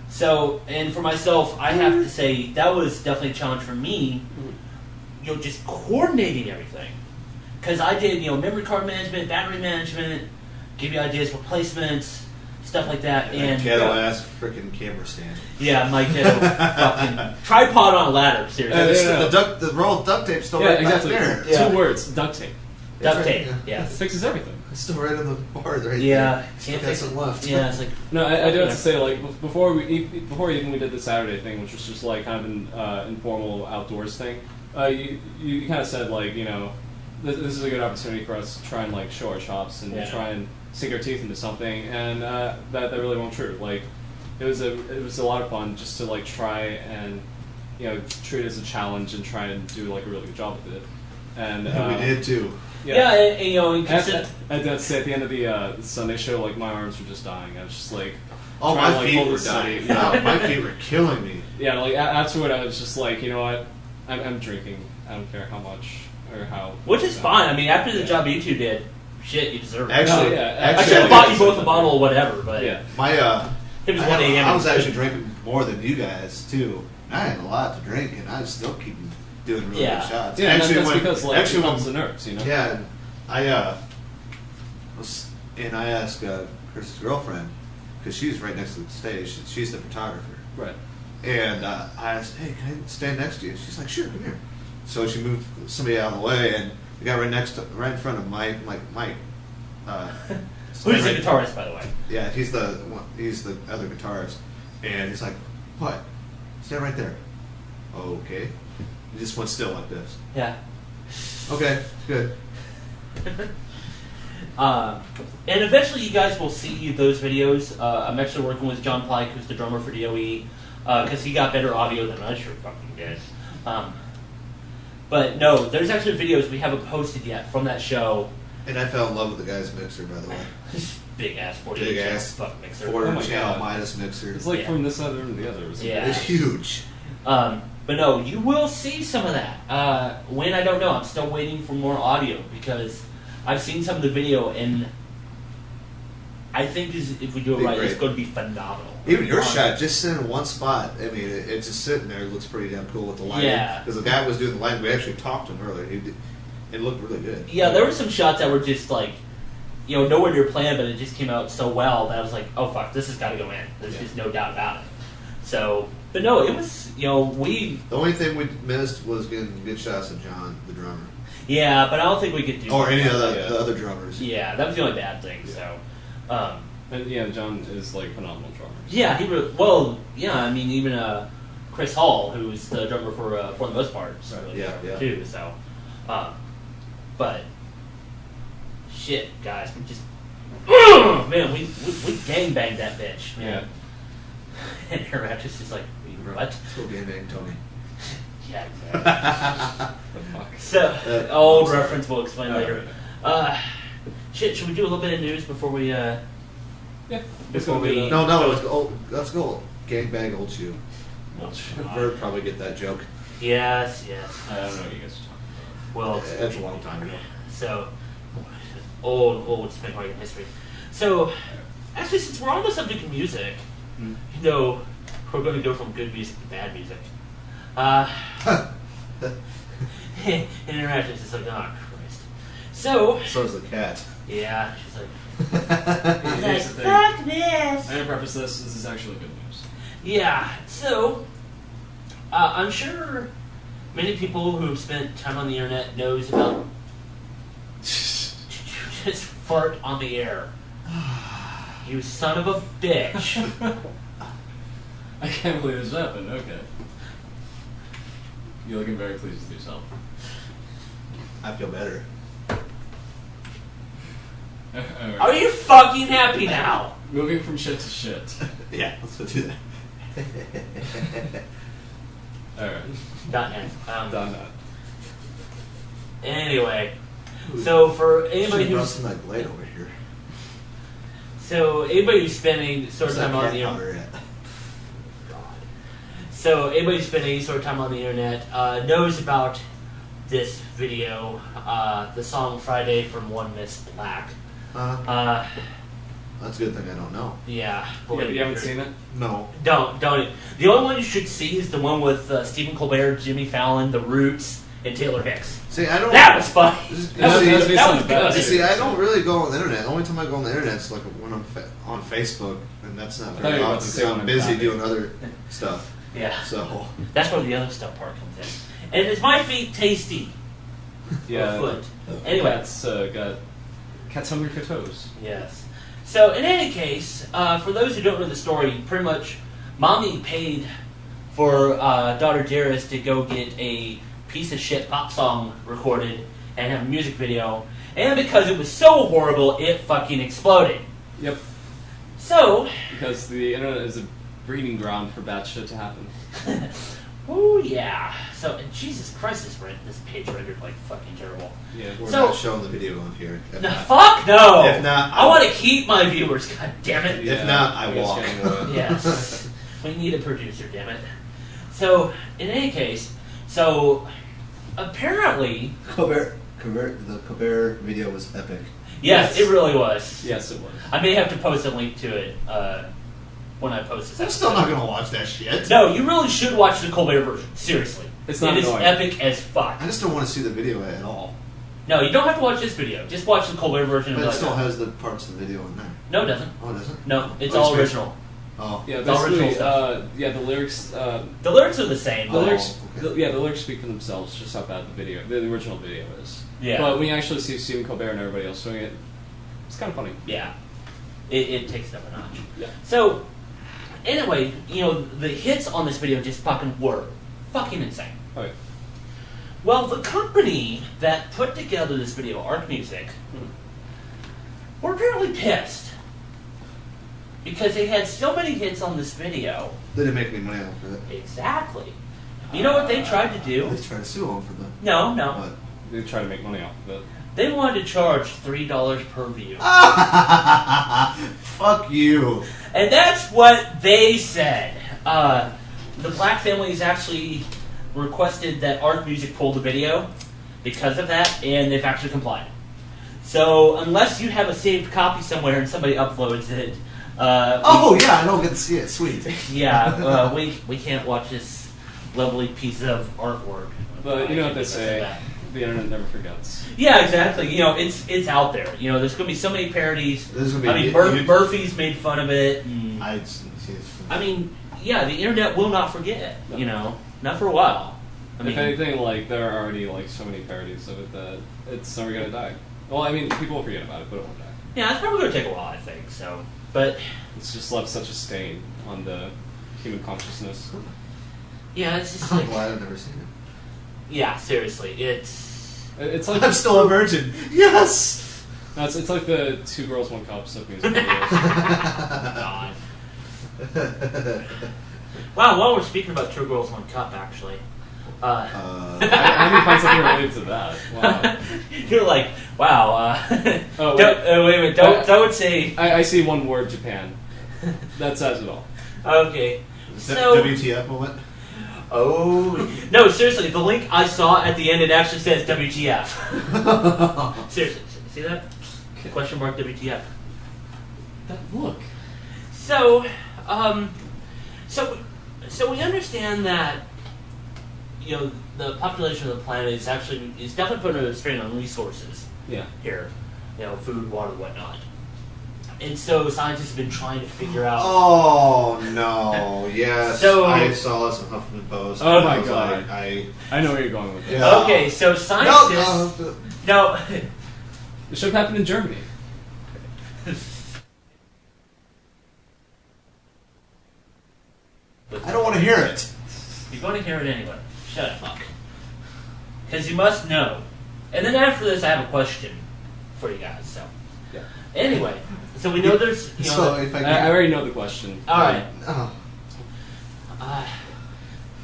So, and for myself, I have to say that was definitely a challenge for me. Just coordinating everything, because I did memory card management, battery management. Give you ideas for placements, stuff like that. And ghetto-ass freaking camera stand. Yeah, my ghetto fucking tripod on a ladder, seriously. The roll of duct tape still right back there. Yeah. 2 words, duct tape. Duct tape, yeah. It fixes everything. It's still right on the bar right there. Still got some left. Yeah, it's like... No, I do have to say, like, before even we did the Saturday thing, which was just, like, kind of an informal outdoors thing, you kind of said, like, this is a good opportunity for us to try and, like, show our chops and try and sink our teeth into something, and that really won't true. Like, it was a lot of fun just to like try and treat it as a challenge and try and do like a really good job with it. And we did too. Yeah, and I have to say at the end of the Sunday show, like my arms were just dying. I was just like, my feet were dying. My feet were killing me. Yeah, like afterward, I was just like, you know what, I'm drinking I don't care how much or how. Which is fine. I mean, after the job you two did, shit, you deserve it. Actually, I should have bought you both a bottle or whatever, but yeah. It was 1 a.m. I was actually drinking more than you guys too. I had a lot to drink, and I still keep doing really good shots. Yeah, actually, that's because like it comes to nerves, you know. Yeah, I asked Chris's girlfriend because she's right next to the stage. She's the photographer. Right. And I asked, "Hey, can I stand next to you?" She's like, "Sure, come here." So she moved somebody out of the way, and the guy right in front of Mike. Who's the guitarist, by the way? Yeah, he's the other guitarist, and he's like, "What? Stand right there." Okay. He just went still like this. Yeah. Okay, good. And eventually you guys will see those videos. I'm actually working with John Pike, who's the drummer for DOE, because he got better audio than I sure fucking did. But no, there's actually videos we haven't posted yet from that show. And I fell in love with the guy's mixer, by the way. Big ass 48 fuck mixer. 4 channel Midas mixer. It's like from this other to the other. Yeah. It's huge. But no, you will see some of that. When, I don't know. I'm still waiting for more audio because I've seen some of the video, and I think if we do it right, it's going to be phenomenal. Even your shot, just sitting in one spot, I mean, it's just sitting there. It looks pretty damn cool with the lighting. Yeah. Because the guy was doing the lighting. We actually talked to him earlier. It looked really good. Yeah, there were some shots that were just like, nowhere near plan, but it just came out so well that I was like, oh fuck, this has got to go in. There's just no doubt about it. So, but no, it was, The only thing we missed was getting good shots of John, the drummer. Yeah, but I don't think we could do or any of the other drummers. Yeah, that was the only bad thing. Yeah. So, and yeah, John is like a phenomenal drummer. Yeah, I mean, even Chris Hall, who's the drummer for the most part, is really too. So, but shit, guys, we just man, we gangbanged that bitch, man. And her actress is like, what? Let's go gangbang Tony. Yeah, exactly. So, old reference we'll explain later. Shit, should we do a little bit of news before we? Yeah. Before we. No. Let's go. Gangbang old shoe. Old shoe. Verb probably get that joke. Yes. I don't know what you guys are talking about. Well, that's a long time ago. So, old Spin in history. So, actually, since we're on the subject of music, we're going to go from good music to bad music. And Interactive is like, oh Christ. So is the cat. Yeah, she's like, fuck this. I'm gonna preface this is actually good news. Yeah, so I'm sure many people who have spent time on the internet knows about just fart on the air. You son of a bitch. I can't believe this happened. Okay. You're looking very pleased with yourself. I feel better. Right. Are you fucking happy now? Moving from shit to shit. Yeah, let's go do that. Alright. Done. Anyway, so for anybody who's my blade over here. So anybody who's spending sort of time on the internet. So anybody who's spending any sort of time on the internet knows about this video, the song Friday from One Miss Black. That's a good thing I don't know. Yeah. You haven't seen it? No. Don't. The only one you should see is the one with Stephen Colbert, Jimmy Fallon, The Roots, and Taylor Hicks. See, I don't. That was fun. That was good. See, I don't really go on the internet. The only time I go on the internet is like when I'm on Facebook, and that's not very often because I'm busy doing other stuff. Yeah. So that's where the other stuff part comes in. And is my feet tasty? Yeah. Foot. Anyway, that's got cats hungry for toes. Yes. So in any case, for those who don't know the story, pretty much, Mommy paid for daughter Jairus to go get a piece of shit pop song recorded and have a music video, and because it was so horrible, it fucking exploded. Yep. So because the internet is a breeding ground for bad shit to happen. Oh yeah. So Jesus Christ, this page rendered like fucking terrible. Yeah, we're not showing the video on here. No, fuck no. If not, I want to keep my viewers. God damn it. If not, I walk. Yes. We need a producer, damn it. So in any case, so apparently... The Colbert video was epic. Yes, it really was. Yes, it was. I may have to post a link to it when I post this. I'm still not going to watch that shit. No, you really should watch the Colbert version. Seriously. It's not It is annoying. epic as fuck. I just don't want to see the video at all. No, you don't have to watch this video. Just watch the Colbert version. But it still has the parts of the video in there. No, it doesn't. Oh, it doesn't? No, it's all original. Oh. Yeah, it's all original basically, stuff. the lyrics... The lyrics are the same. The lyrics, okay. the lyrics speak for themselves, just how bad the original video is. Yeah. But when you actually see Stephen Colbert and everybody else doing it, it's kind of funny. Yeah. It takes it up a notch. Yeah. So, anyway, the hits on this video just were fucking insane. Oh, yeah. Well, the company that put together this video, Arc Music, were apparently pissed. Because they had so many hits on this video. They didn't make any money off of it. Exactly. You know what they tried to do? They tried to sue them for the... No. What? They try to make money off of it. They wanted to charge $3 per view. Fuck you. And that's what they said. The Black families actually requested that Arc Music pull the video because of that, and they've actually complied. So, unless you have a saved copy somewhere and somebody uploads it... I don't get to see it. Sweet. Yeah, we can't watch this lovely piece of artwork. But you know what they say, the internet never forgets. Yeah, exactly. It's out there. There's going to be so many parodies. Murphy's made fun of it. The internet will not forget. No. Not for a while. If anything, there are already so many parodies of it that it's never gonna die. Well, people will forget about it, but it won't die. Yeah, it's probably going to take a while, I think. So, but it's just left such a stain on the human consciousness. Yeah, it's just I'm glad I've never seen it. Yeah, seriously, it's like I'm still a virgin. Yes. No, it's like the 2 Girls, 1 Cup stuff music videos. God. Wow, while we're speaking about 2 Girls, 1 Cup, actually. I need to find something related to that. Wow. You're like, wow. Oh, wait a minute. Don't say. I see one word, Japan. That says it all. Okay. So, WTF moment? Oh no! Seriously, the link I saw at the end, it actually says WTF. Seriously, see that? Question mark WTF. Look. So we understand that the population of the planet is definitely putting a strain on resources. Yeah. Here, food, water, whatnot. And so scientists have been trying to figure out. Oh no! Yes, So, I saw this in Huffington Post. Oh my god! I know where you're going with this. Yeah. Okay, so scientists. No. It should have happened in Germany. I don't want to hear it. You're going to hear it anyway. Shut up, fuck. Because you must know. And then after this, I have a question for you guys. So. Yeah. Anyway, so we know there's. I already know the question. All right.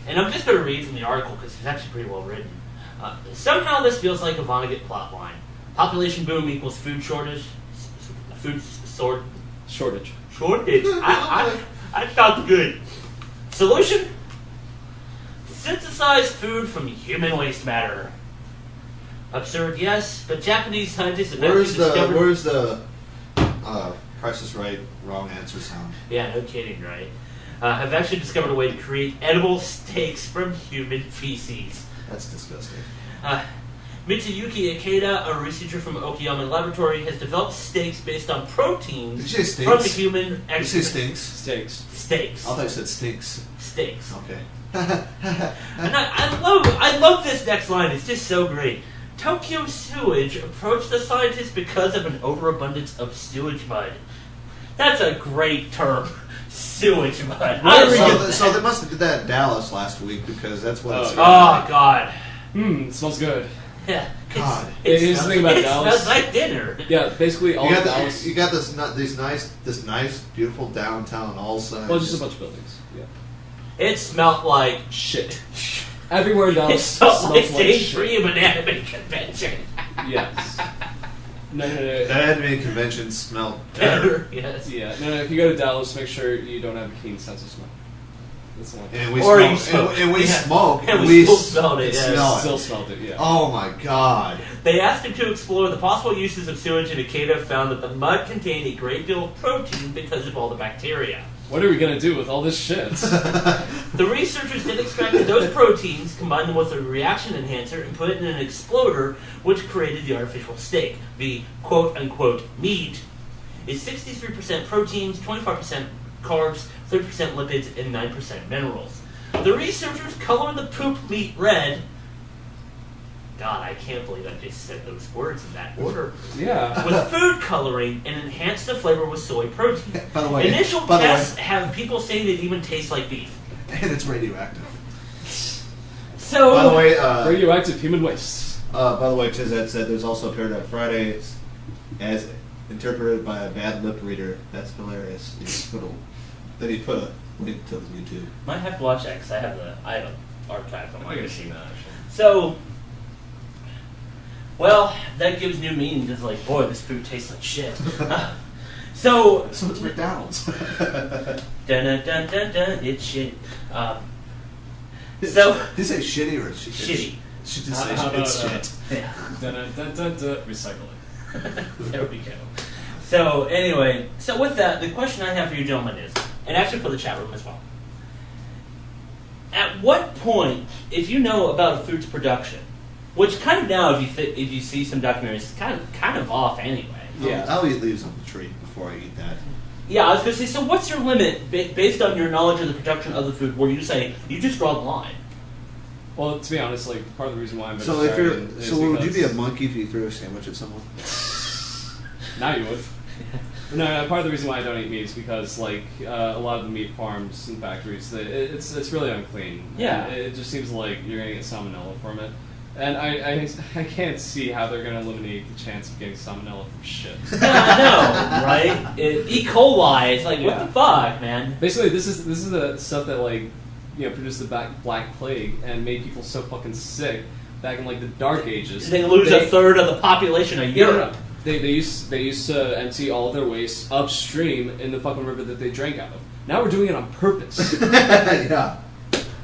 And I'm just going to read from the article because it's actually pretty well written. Somehow this feels like a Vonnegut plotline. Population boom equals food shortage. Shortage. I felt good. Solution? Synthesize food from human waste matter. Absurd, yes, but Japanese scientists have Where's discovered... the Price is Right, wrong answer sound? Yeah, no kidding, right? Have actually discovered a way to create edible steaks from human feces. That's disgusting. Mitsuyuki Ikeda, a researcher from Okayama Laboratory, has developed steaks based on proteins Did you say from the steaks? human Did you say stinks? Steaks. I thought you said stinks. Steaks. Okay. And I love this next line. It's just so great. Tokyo sewage approached the scientists because of an overabundance of sewage mud. That's a great term. Sewage mud. So they must have did that in Dallas last week because that's what it's. Oh, God. It smells good. Yeah. God. Here's the thing about it Dallas. smells like dinner. Yeah, basically all of Dallas. You got this nice, beautiful downtown all sides. Well, just a bunch of buildings. Yeah. It smelled like shit. Everywhere in Dallas it smelled like day shit. 3 of an anime convention. Yes. No. That anime convention smelled better. Yes. Yeah. No. If you go to Dallas, make sure you don't have a keen sense of smell. That's one. And we smoke. And we smoke. And we still smelled it. Still smelled it. Yeah. Oh my god. They asked him to explore the possible uses of sewage, and Ikeda found that the mud contained a great deal of protein because of all the bacteria. What are we gonna do with all this shit? The researchers then extracted those proteins, combined them with a reaction enhancer, and put it in an exploder, which created the artificial steak. The quote-unquote meat is 63% proteins, 25% carbs, 30% lipids, and 9% minerals. The researchers colored the poop meat red. God, I can't believe I just said those words in that order. Yeah. With food coloring and enhanced the flavor with soy protein. By the way, initial tests have people saying it even tastes like beef. And it's radioactive. So, by the way, radioactive human waste. By the way, Tizette said there's also Paradise Friday as interpreted by a bad lip reader. That's hilarious. Then he put a link to YouTube. Might have to watch that because I have an archive. I'm not gonna see that actually. So, well, that gives new meaning to like, boy, this food tastes like shit. So it's McDonald's. Dun dun dun dun dun. It's shit. So did you say shitty or shitty? She just say it's shit. Yeah. Dun dun dun dun dun. Recycling. There we go. So anyway, so with that, the question I have for you gentlemen is, and actually for the chat room as well. At what point, if you know about a food's production, which kind of now, if you see some documentaries, it's kind of off anyway. Yeah, I'll eat leaves on the tree before I eat that. Yeah, I was going to say, so what's your limit based on your knowledge of the production of the food, where you say you just draw the line? Well, to be honest, like part of the reason why I'm so vegetarian would you be a monkey if you threw a sandwich at someone? Now you would. No, part of the reason why I don't eat meat is because, like, a lot of the meat farms and factories, it's really unclean. Yeah. It just seems like you're going to get salmonella from it. And I can't see how they're going to eliminate the chance of getting salmonella from shit. I know, right? E. coli, it's like, what the fuck, man? Basically, this is the stuff that, like, produced the Black Plague and made people so fucking sick back in, like, the Dark Ages. They lose a third of the population of Europe. They used to empty all of their waste upstream in the fucking river that they drank out of. Now we're doing it on purpose. Yeah.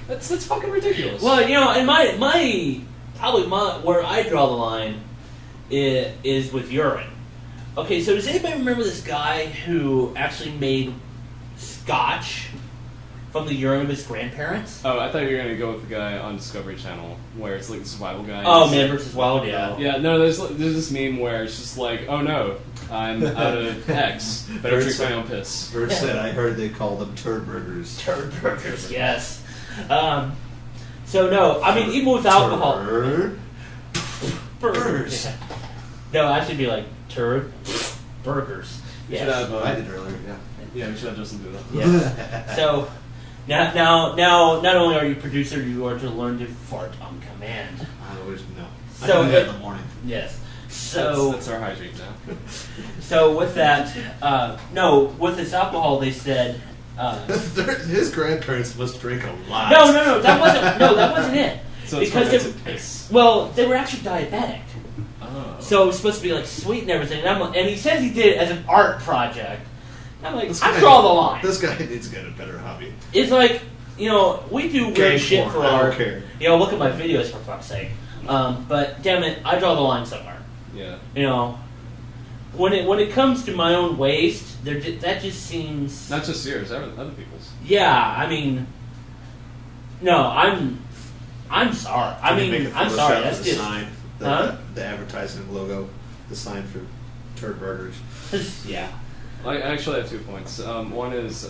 That's fucking ridiculous. Well, and where I draw the line is with urine. Okay, so does anybody remember this guy who actually made scotch from the urine of his grandparents? Oh, I thought you were going to go with the guy on Discovery Channel, where it's like the survival guy. Oh, Man vs. Wild, yeah. Yeah, no, there's this meme where it's just like, oh no, I'm out of X, better drink my own piss. Bird said, I heard they call them turd burgers. Turd burgers, yes. So no, I mean, even with alcohol... Burgers. Yeah. No, I should be like, turd burgers. We should have, I did earlier, yeah. Yeah, we should have Justin do that. Yeah. So... Now, not only are you a producer, you are to learn to fart on command. I always know. So, I do that in the morning. Yes. So that's our hygiene now. So with that, with this alcohol, they said his grandparents must drink a lot. No, that wasn't it. So because they were actually diabetic. Oh. So it was supposed to be like sweet and everything. And he says he did it as an art project. I'm like, I draw the line. This guy needs to get a better hobby. It's like, we do weird shit for art. I don't care. Look at my videos for fuck's sake. But damn it, I draw the line somewhere. Yeah. When it comes to my own waste, that just seems not just yours, other people's. Yeah, I mean, no, I'm sorry. I'm sorry. That's the just sign, the advertising logo, the sign for turd burgers. Yeah. I actually have 2 points. One is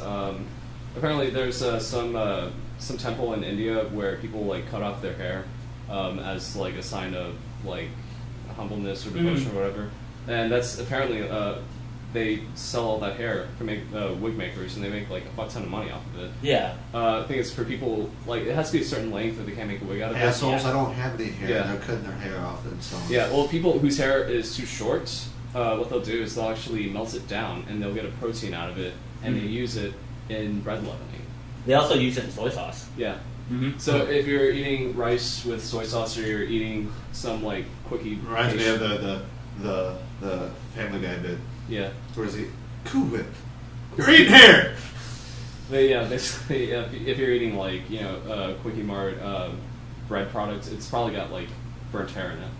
apparently there's some temple in India where people like cut off their hair as like a sign of like humbleness or devotion or whatever, and that's apparently they sell all that hair for wig makers and they make like a fuck ton of money off of it. Yeah. I think it's for people like it has to be a certain length that they can't make a wig out of. Assholes, yeah. I don't have any hair. Yeah. They're cutting their hair off themselves. Yeah. Well, people whose hair is too short. What they'll do is they'll actually melt it down and they'll get a protein out of it and they use it in bread leavening. They also use it in soy sauce. Yeah. Mm-hmm. So if you're eating rice with soy sauce or you're eating some like quickie... Reminds me of the Family Guy bit. Yeah. Where is he? Cool Whip. You're eating hair! But yeah, basically, if you're eating like Quickie Mart bread products, it's probably got like burnt hair in it.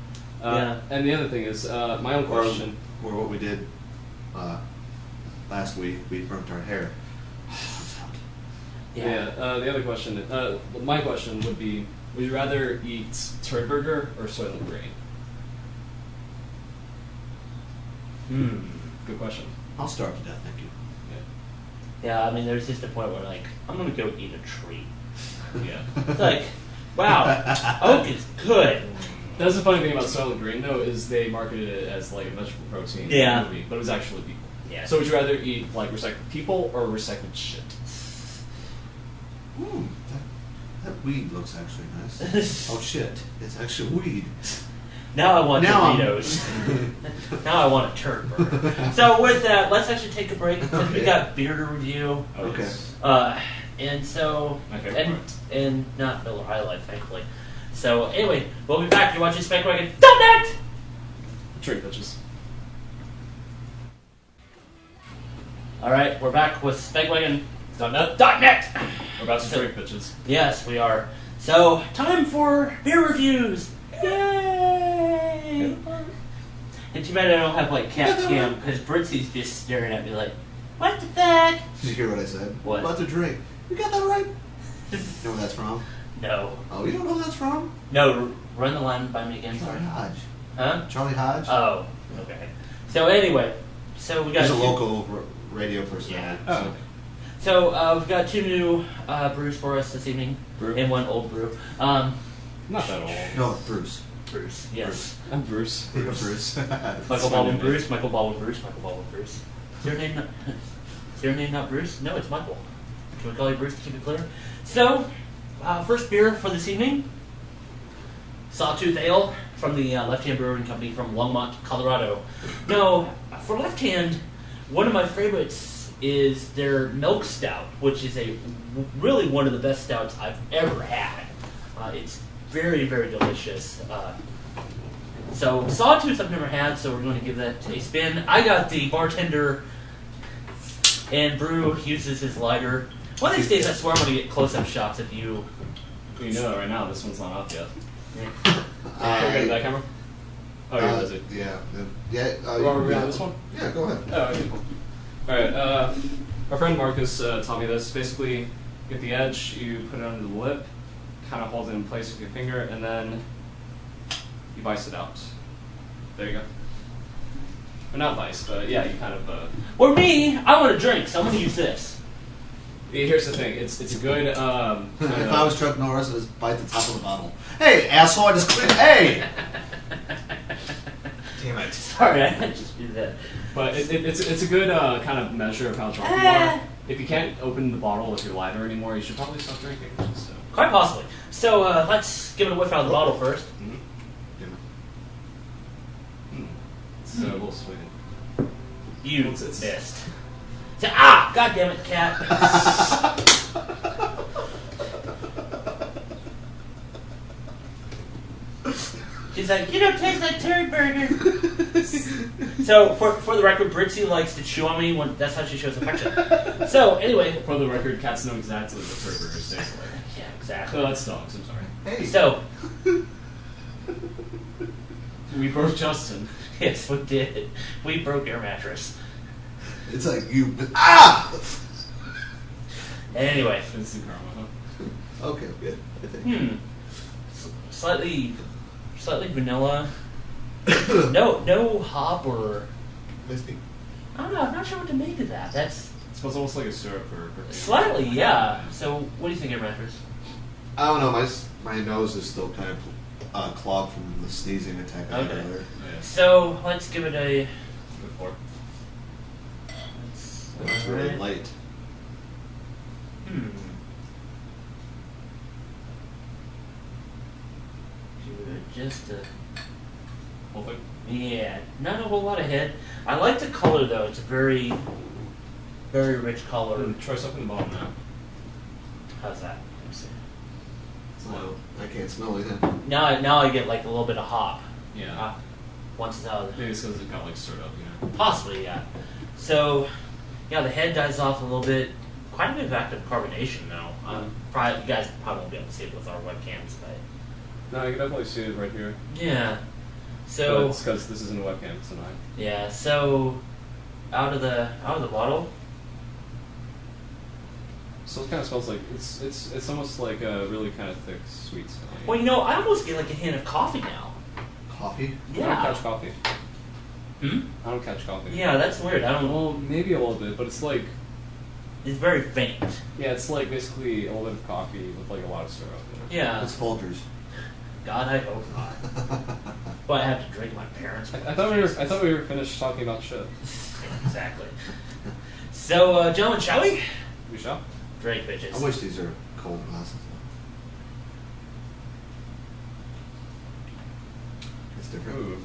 Yeah. And the other thing is my own question. Or what we did last week, we burnt our hair. Yeah. The other question, my question would be: would you rather eat turd burger or Soylent Green? Good question. I'll starve to death, thank you. Yeah, I mean, there's just a point where, like, I'm gonna go eat a treat. Yeah. It's like, wow, oak is good. That's the funny thing about Soylent Green, though, is they marketed it as like a vegetable protein, Yeah. in the movie, but it was actually people. Yeah. So would you rather eat like recycled people or recycled shit? That weed looks actually nice. Oh shit, it's actually weed. Now I want Doritos. Now I want a turd burger. So with that, let's actually take a break because we got beer to review. Okay. And so, My favorite part. and not Miller High Life, thankfully. So anyway, we'll be back. You're watching SpecWagon.net. Drink, bitches. All right, we're back with SpecWagon.net. We're about to drink, bitches. Yes, we are. So time for beer reviews. Yay! And too bad I don't have like cat cam because Britsy's just staring at me like, what the fuck? Did you hear what I said? What? About to drink. You got that right? You know where that's from? No. Oh, you don't know where that's from? No, run the line by me again, Charlie sorry. Hodge. Huh? Charlie Hodge? Oh, okay. So anyway, we got He's a local radio personality. Yeah. Oh. So we've got two new brews for us this evening, Brew? and one old brew. Not that old. No, Bruce. Bruce, yes. I'm Bruce. Bruce. Michael Baldwin Bruce, Michael Baldwin Bruce, Michael Baldwin Bruce. Is your name not Bruce? No, it's Michael. Can we call you Bruce to keep it clear? So, first beer for this evening, Sawtooth Ale from the Left Hand Brewing Company from Longmont, Colorado. Now, for Left Hand, one of my favorites is their Milk Stout, which is really one of the best stouts I've ever had. It's very, very delicious. So Sawtooth I've never had, so we're going to give that a spin. I got the bartender and brew uses his lighter. One of these days I swear I'm going to get close-up shots of you. You know that right now. This one's not off yet. Yeah. Can we go to that camera? Oh, you're busy. Yeah. Are we on this one? Yeah, go ahead. Oh, okay, cool. Alright, our friend Marcus taught me this. Basically, get the edge, you put it under the lip, kind of hold it in place with your finger, and then you vice it out. There you go. Or not vice, but yeah, you kind of... Or me, I want a drink, so I'm going to use this. Here's the thing, it's a good... If I was Chuck Norris, I'd just bite the top of the bottle. Hey, asshole, I just quit. Hey! Damn it. Sorry, I had to just do that. But it's a good kind of measure of how drunk you are. If you can't open the bottle with your lighter anymore, you should probably stop drinking. So. Quite possibly. So let's give it a whiff out of the bottle first. Mm-hmm. It's a little sweet. You missed. So, God damn it, cat. She's like, you don't taste like turd burger. So, for the record, Britsy likes to chew on me when that's how she shows affection. So, anyway. For the record, cats know exactly what turd burgers taste like. Yeah, exactly. No, that's dogs, I'm sorry. Hey. So. We broke Justin. Yes, we did. We broke your mattress. It's like you. Ah! Anyway. Instant karma, huh? Okay, good. I think. Slightly vanilla. No hop or. Misty. I don't know. I'm not sure what to make of that. It smells almost like a syrup or Slightly, yeah. So, what do you think, your mattress? I don't know. My nose is still kind of clogged from the sneezing attack I had Okay. earlier. Yeah. So, let's give it a. Good for. It's really light. Give it just a. Whole thing? Yeah, not a whole lot of head. I like the color though. It's a very, very rich color. Try something in the bottom now. How's that? Let me see. Well, I can't smell anything. Now I get like a little bit of hop. Yeah. Once it's out of the. Maybe it's because it got like stirred up, you know. Possibly, yeah. So, yeah, the head dies off a little bit. quite a bit of active carbonation though. Probably, you guys probably won't be able to see it with our webcams, but no, you can definitely see it right here. yeah. So but it's because this isn't a webcam tonight. Yeah. So out of the bottle. So it kind of smells like it's almost like a really kind of thick sweet smell. Well, you know, I almost get like a hint of coffee now. Coffee? Yeah. I don't catch coffee. Hmm? I don't catch coffee. Yeah, that's weird. I don't. Well, maybe a little bit, but it's like. It's very faint. Yeah, it's like basically a little bit of coffee with like a lot of syrup. You know? Yeah. It's Folgers. God, I hope not. But I have to drink my parents'. I thought we were finished talking about shit. Exactly. So, gentlemen, shall we? We shall. Drink, bitches. I wish these are cold glasses. It's different. Ooh.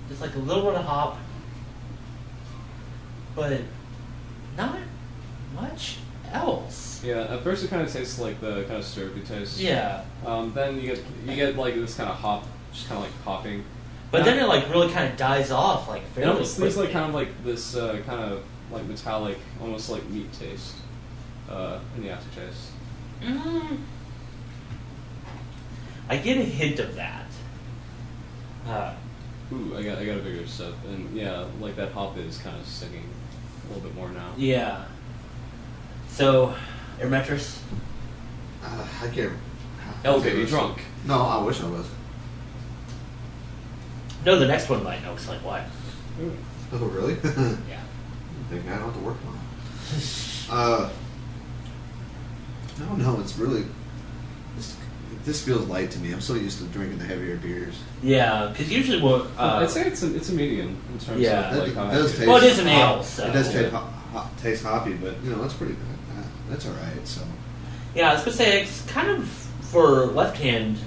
Just like a little bit of hop, but not much else. Yeah, at first it kind of tastes like the kind of syrupy taste. Yeah. Then you get like this kind of hop, just kind of like hopping. But then it like really kind of dies off like fairly It tastes like quickly. kind of like this kind of like metallic, almost like meat taste in the aftertaste. I get a hint of that. Ooh, I got a bigger sip, and yeah, like that hop is kind of sticking a little bit more now. Yeah. So, Air Mattress? I can't. It'll get you drunk. No, I wish I was. No, the next one might know, because like what? Ooh. Oh, really? Yeah. I think I don't have to work on it. No, it's really. This feels light to me. I'm so used to drinking the heavier beers. Yeah, because usually what... I'd say it's a medium in terms Yeah. of like how It does heavy taste. Well, it is an ale, so... It does taste hoppy, but you know it's pretty good. That's all right. So. Yeah, I was gonna say it's kind of for left hand.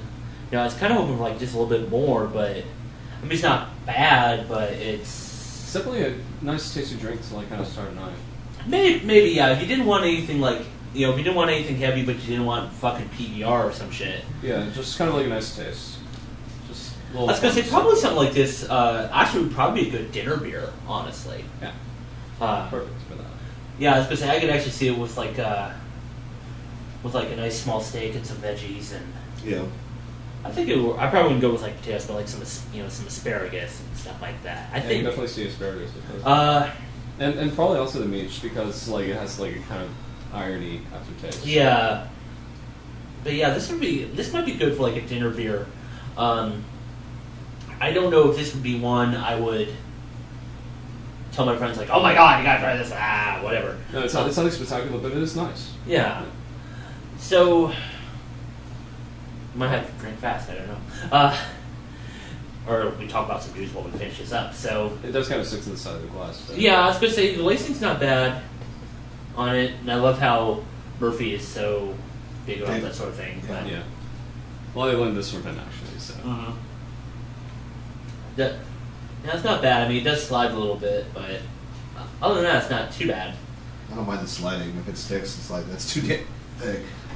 You know, it's kind of hoping for like just a little bit more, but I mean it's not bad, but It's definitely a nice tasty drink to like kind of start a night. maybe yeah. If you didn't want anything like if you didn't want anything heavy, but you didn't want fucking PBR or some shit. Yeah, just kind of like a nice taste. Just a little. I was gonna say probably something like this. Actually, would probably be a good dinner beer, honestly. Yeah. Perfect for that. Yeah, I was gonna say I could actually see it with like a nice small steak and some veggies and. Yeah. I think I probably wouldn't go with like potatoes, but like some asparagus and stuff like that. I You think can definitely see asparagus with those. And probably also the meat because like it has like a kind of irony aftertaste. Yeah. But yeah, this might be good for like a dinner beer. I don't know if this would be one I would tell my friends like, oh my god, you gotta try this, whatever. No, it's not spectacular, but it is nice. Yeah. So might have to drink fast, I don't know. Or we talk about some news while we finish this up. So It does kind of stick to the side of the glass. So. yeah, I was gonna say the lacing's not bad on it, and I love how Murphy is so big about that sort of thing. But Yeah. Well, I learned this from him actually. So. Yeah, it's not bad. I mean, it does slide a little bit, but other than that, it's not too bad. I don't mind the sliding. If it sticks, it's like that's too thick.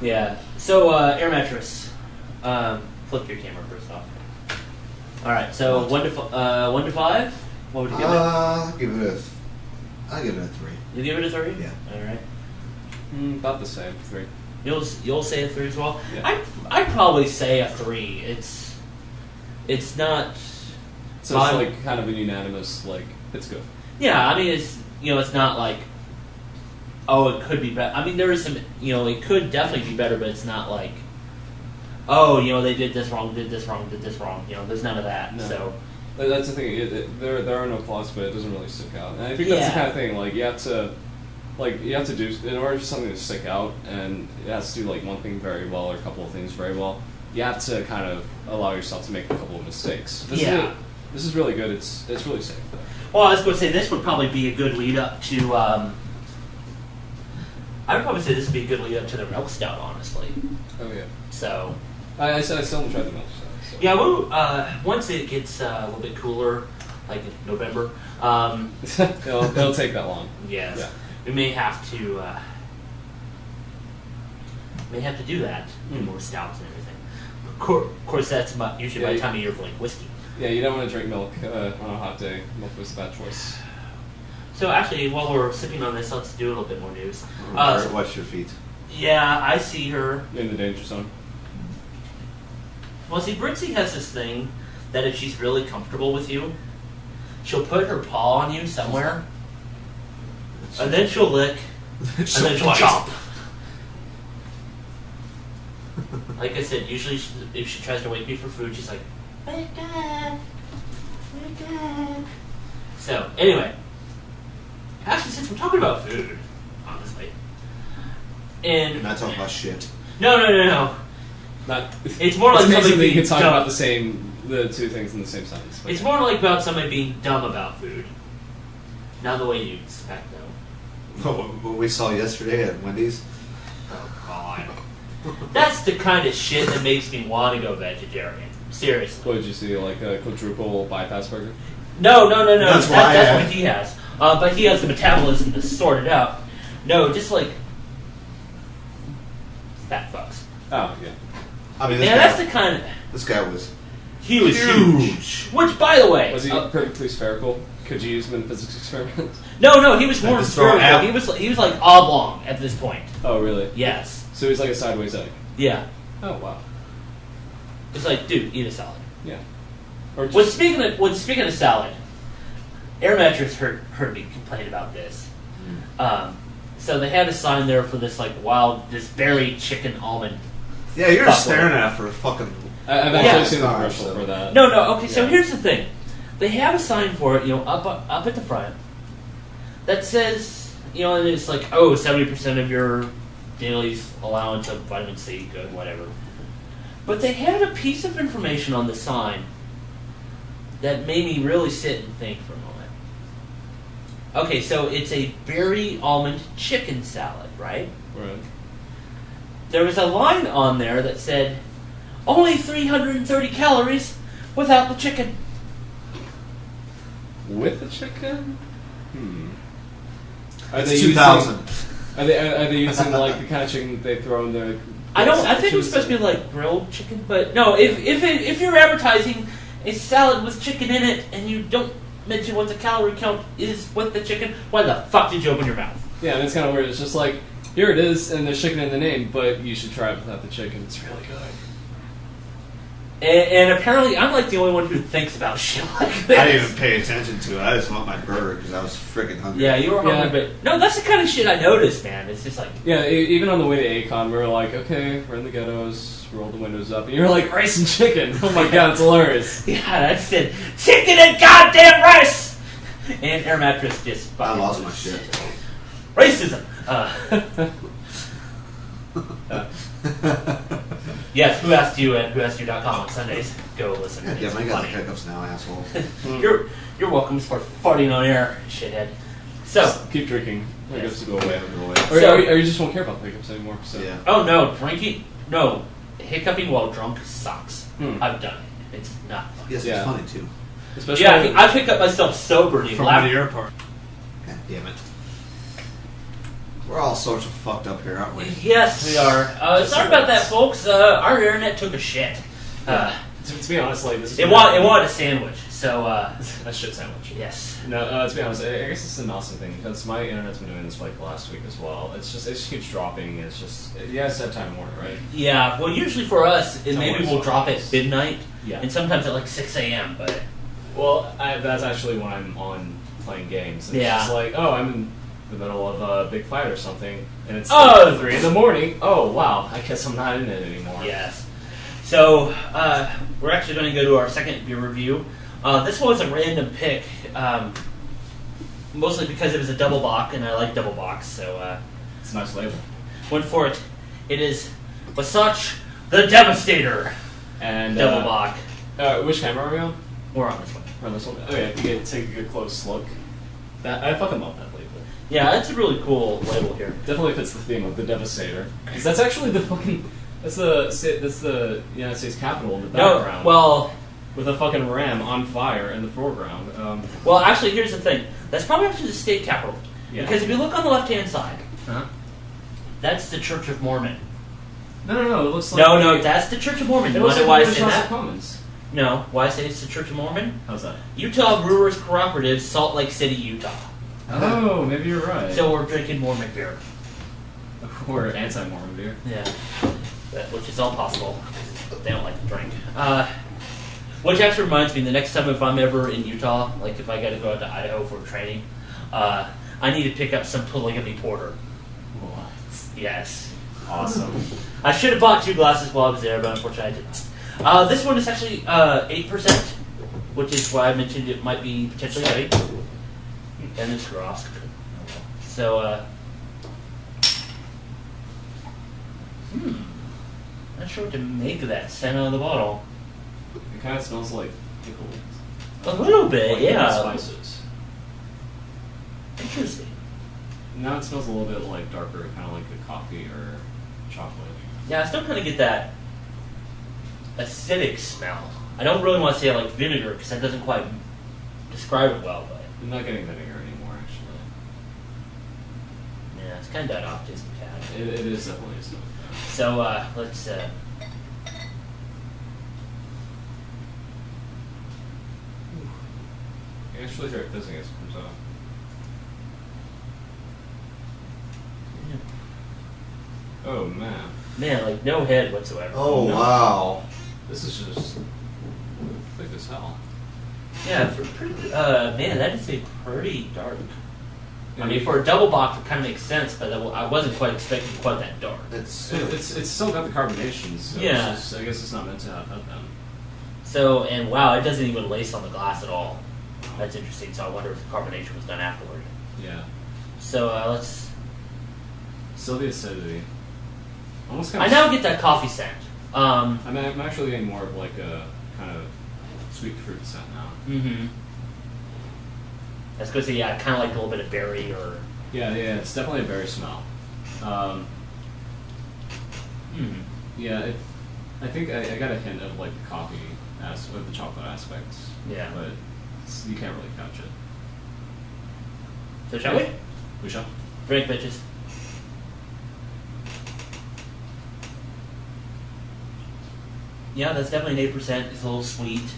Yeah. So, Air Mattress. Flip your camera first off. All right. So 1 to 5. What would you give it? I'll give it a 3. You give it a 3? Yeah. All right. About the same, 3. You'll say a 3 as well. Yeah. I'd probably say a 3. It's not. So it's like kind of a unanimous like it's good. Yeah, I mean it's not like. Oh, it could be better. I mean, there is some. It could definitely be better, but it's not like. Oh, they did this wrong, did this wrong, did this wrong. There's none of that. No. So. That's the thing. There are no flaws, but it doesn't really stick out. And I think that's the kind of thing. Like you have to do in order for something to stick out, and it has to do like one thing very well or a couple of things very well. You have to kind of allow yourself to make a couple of mistakes. This is really good. It's really safe. Well, I was going to say this would probably be a good lead up to. I would probably say this would be a good lead up to the milk stout, honestly. Oh yeah. So. I still haven't tried the milk stout. So. Yeah, well, once it gets a little bit cooler, like in November. It'll take that long. Yes. Yeah. We may have to do that. More stouts and everything. Of course, that's usually my time of year for like whiskey. Yeah, you don't want to drink milk on a hot day. Milk was a bad choice. So actually, while we're sipping on this, let's do a little bit more news. Watch your feet. Yeah, I see her. In the danger zone. Well, see, Britzy has this thing that if she's really comfortable with you, she'll put her paw on you somewhere, and then she'll lick, and then she'll chomp. Like I said, usually if she tries to wake me for food, she's like, wake up, wake up. So, anyway, actually, since we're talking about food, honestly, and you're not talking about shit. No. It's more like somebody you being can talk dumb. about the two things in the same sentence. It's more like about somebody being dumb about food. Not the way you expect, though. What we saw yesterday at Wendy's. Oh God, that's the kind of shit that makes me want to go vegetarian. Seriously. What did you see? Like a quadruple bypass burger? No. That's why what he has. But he has the metabolism to sort it out. No, just like fat fucks. Oh yeah. I mean, that's the kind of. This guy was. He was huge. Which, by the way, was he perfectly spherical? Could you use him in physics experiments? No. He was more spherical. He was like oblong at this point. Oh really? Yes. So he's like a sideways egg. Yeah. Oh wow. It's like, dude, eat a salad. Yeah. Or When speaking of salad, Air Mattress heard me complain about this. So they had a sign there for this this berry chicken almond. Yeah, you're staring at it for a fucking. I've actually seen the commercial for that. No. Okay, so here's the thing. They have a sign for it, up at the front that says, and it's like, 70% of your daily allowance of vitamin C, good, whatever. But they had a piece of information on the sign that made me really sit and think for a moment. Okay, so it's a berry almond chicken salad, right? Right. There was a line on there that said, only 330 calories without the chicken. With the chicken? It's 2000. Are they using like the kind of chicken they throw in the? I think it was supposed to be like grilled chicken, but no. If you're advertising a salad with chicken in it and you don't mention what the calorie count is with the chicken, why the fuck did you open your mouth? Yeah, and it's kind of weird. It's just like, here it is, and there's chicken in the name, but you should try it without the chicken. It's really good. And apparently, I'm like the only one who thinks about shit like this. I didn't even pay attention to it. I just want my burger because I was freaking hungry. Yeah, you were hungry, but no, that's the kind of shit I noticed, man. It's just like even on the way to Acon, we were like, okay, we're in the ghettos, roll the windows up, and you're like, rice and chicken. Oh my god, it's hilarious. Yeah, that's it. Chicken and goddamn rice. And Air Mattress just fucking. I lost my shit. Racism. Yes, Who Asked You at whoaskedyou.com on Sundays. Go listen. God damn, I got the pickups now, asshole. You're welcome for farting on air, shithead. So just keep drinking. I guess to go away. Or you just won't care about pickups anymore. So. Yeah. Oh no, hiccuping while drunk sucks. I've done it. It's not fun. Yes, it's funny too. Especially I pick up myself sober and from the airport. God damn it. We're all sorts of fucked up here, aren't we? Yes, we are. Sorry about that, folks. Our internet took a shit. To be honest, like this. It wanted a sandwich, so a shit sandwich. Yes. No, to be honest, I guess it's an awesome thing because my internet's been doing this for like the last week as well. It just keeps dropping. It's just it's that time of morning, right? Yeah. Well, usually for us, maybe we'll drop at midnight. Yeah. And sometimes at like 6 a.m. But that's actually when I'm on playing games. It's yeah. just like, I'm in the middle of a big fight or something, and it's 3 in the morning. Oh wow, I guess I'm not in it anymore. Yes. So we're actually going to go to our second beer review. This one was a random pick, mostly because it was a double bock, and I like double bocks, so it's a nice label. Went for it. It is Versace the Devastator and double bock. Which camera are we on? We're on this one. We're on this one. Oh yeah, if you could take a good close look. I fucking love that label. Yeah, that's a really cool label here. Definitely fits the theme of the Devastator. Because that's actually the fucking... That's the United States Capitol in the background. No, well... With a fucking ram on fire in the foreground. Well, actually, here's the thing. That's probably actually the state capitol. Yeah. Because if you look on the left-hand side, that's the Church of Mormon. No, it looks like... No, that's the Church of Mormon. It looks like why I the say House that? of Commons. No, why I say it's the Church of Mormon? How's that? Utah Brewers Cooperative, Salt Lake City, Utah. Oh, maybe you're right. So we're drinking Mormon beer. Or anti-Mormon beer. Yeah, which is all possible. They don't like to drink. Which actually reminds me, the next time if I'm ever in Utah, like if I got to go out to Idaho for training, I need to pick up some polygamy porter. What? Yes. Awesome. I should have bought 2 glasses while I was there, but unfortunately I didn't. This one is actually 8%, which is why I mentioned it might be potentially heavy. And it's gross. So, not sure what to make of that scent out of the bottle. It kind of smells like pickles. A little bit, like yeah. Spices. Interesting. Now it smells a little bit like darker, kind of like a coffee or chocolate. Yeah, I still kind of get that acidic smell. I don't really want to say like vinegar because that doesn't quite describe it well, but I'm not getting vinegar anymore, actually. Yeah, it's kind of died off just a tad. It is definitely a smoke. So let's. Actually, start fizzing as it comes off. Yeah. Oh man. Man, like no head whatsoever. Oh no. wow. This is just thick as hell. Yeah, man, that is a pretty dark. I mean, for a double box, it kind of makes sense, but I wasn't quite expecting quite that dark. It's still got the carbonation, so yeah. I guess it's not meant to have them. So, and wow, it doesn't even lace on the glass at all. That's interesting. So I wonder if the carbonation was done afterward. Yeah. So let's. Still the acidity. Almost I now get that coffee scent. I'm actually getting more of like a kind of sweet fruit scent now. Mm-hmm. I was going to say, yeah, kind of like a little bit of berry or... Yeah, it's definitely a berry smell. Yeah, I think I got a hint of like the coffee or the chocolate aspects. Yeah. But you can't really catch it. So shall we? We shall. Drink, bitches. Yeah, that's definitely an 8%. It's a little sweet.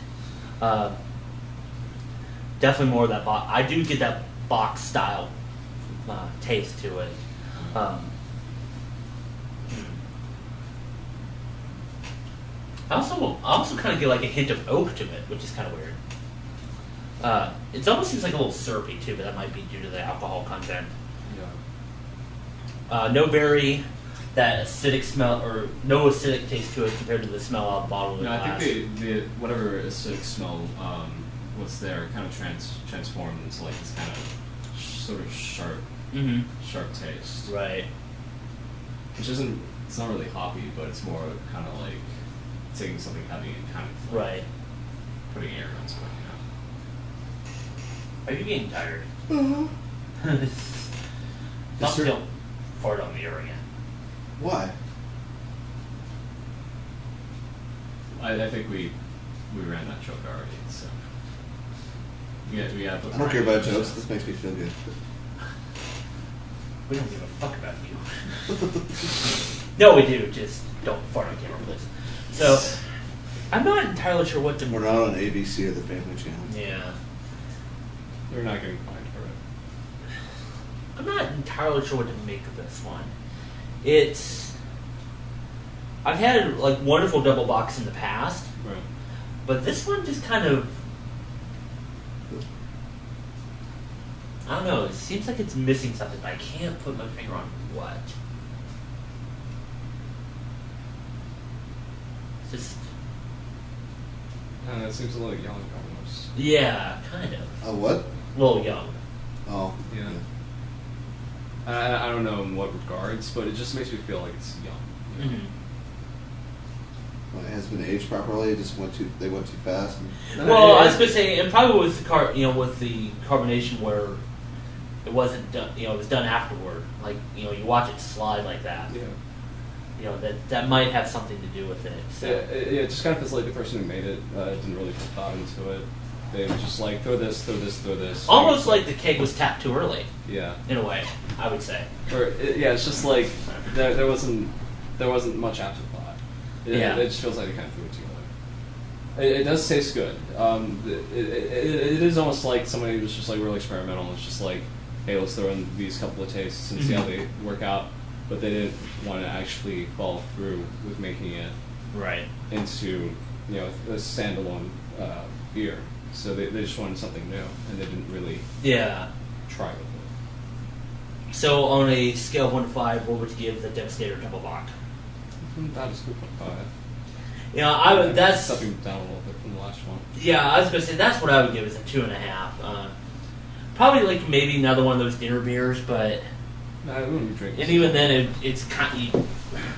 Definitely more of that box. I do get that box style taste to it. I also kind of get like a hint of oak to it, which is kind of weird. It almost seems like a little syrupy too, but that might be due to the alcohol content. Yeah. No berry, that acidic smell, or no acidic taste to it compared to the smell out of the bottle of the glass. I think the whatever acidic smell was there kind of transformed into like this kind of sort of sharp taste. Right. Which isn't, it's not really hoppy, but it's more kind of like taking something heavy and kind of like putting air into it, Are you getting tired? Mm-hmm. Stop don't fart on me ever again. Why? I think we ran that joke already, so we have I don't care about jokes. This makes me feel good. We don't give a fuck about you. No, we do. Just don't fart on camera, please. So, I'm not entirely sure what to... We're not on ABC or the Family Channel. Yeah. They're not getting fined for it. I'm not entirely sure what to make of this one. I've had like wonderful double box in the past, right. But this one just kind of... I don't know, it seems like it's missing something, but I can't put my finger on what. It's just... It seems a little young almost. Yeah, kind of. A what? A little young. Oh. Yeah. I don't know in what regards, but it just makes me feel like it's young. Mm-hmm. Well, it has been aged properly. It just they went too fast. Well, I was gonna say, and probably with the with the carbonation where it wasn't done, it was done afterward. Like you watch it slide like that. Yeah. That might have something to do with it. So. Yeah, it just kind of feels like the person who made it didn't really put thought into it. They were just like throw this. Almost like the keg was tapped too early. Yeah. In a way, I would say. Or it's just like there wasn't much afterthought. It just feels like they kind of threw it together. It does taste good. It is almost like somebody was just like really experimental. It's just like hey, let's throw in these couple of tastes and see how they work out. But they didn't want to actually follow through with making it into a standalone beer. So they just wanted something new, and they didn't really try with it. So on a scale of 1 to 5, what would you give the Devastator Double Bock? That is 2.5. Yeah, that's stepping down a little bit from the last one. Yeah, I was gonna say that's what I would give is a 2.5. Probably like maybe another one of those dinner beers, but I wouldn't drink. And even then, it's kind of,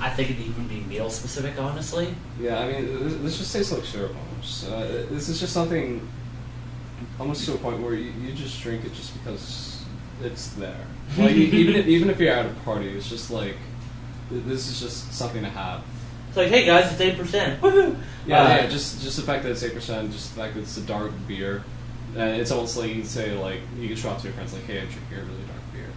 I think it'd even be meal specific, honestly. Yeah, I mean, this just tastes like syrup almost. This is just something almost to a point where you just drink it just because it's there. Like even if you're at a party, it's just like this is just something to have. It's like, hey guys, it's 8%. Woohoo! Yeah, just the fact that it's 8%, just the fact that it's a dark beer. It's almost like you can say, like, you can show off to your friends, like, hey, I'm drinking a really dark beer.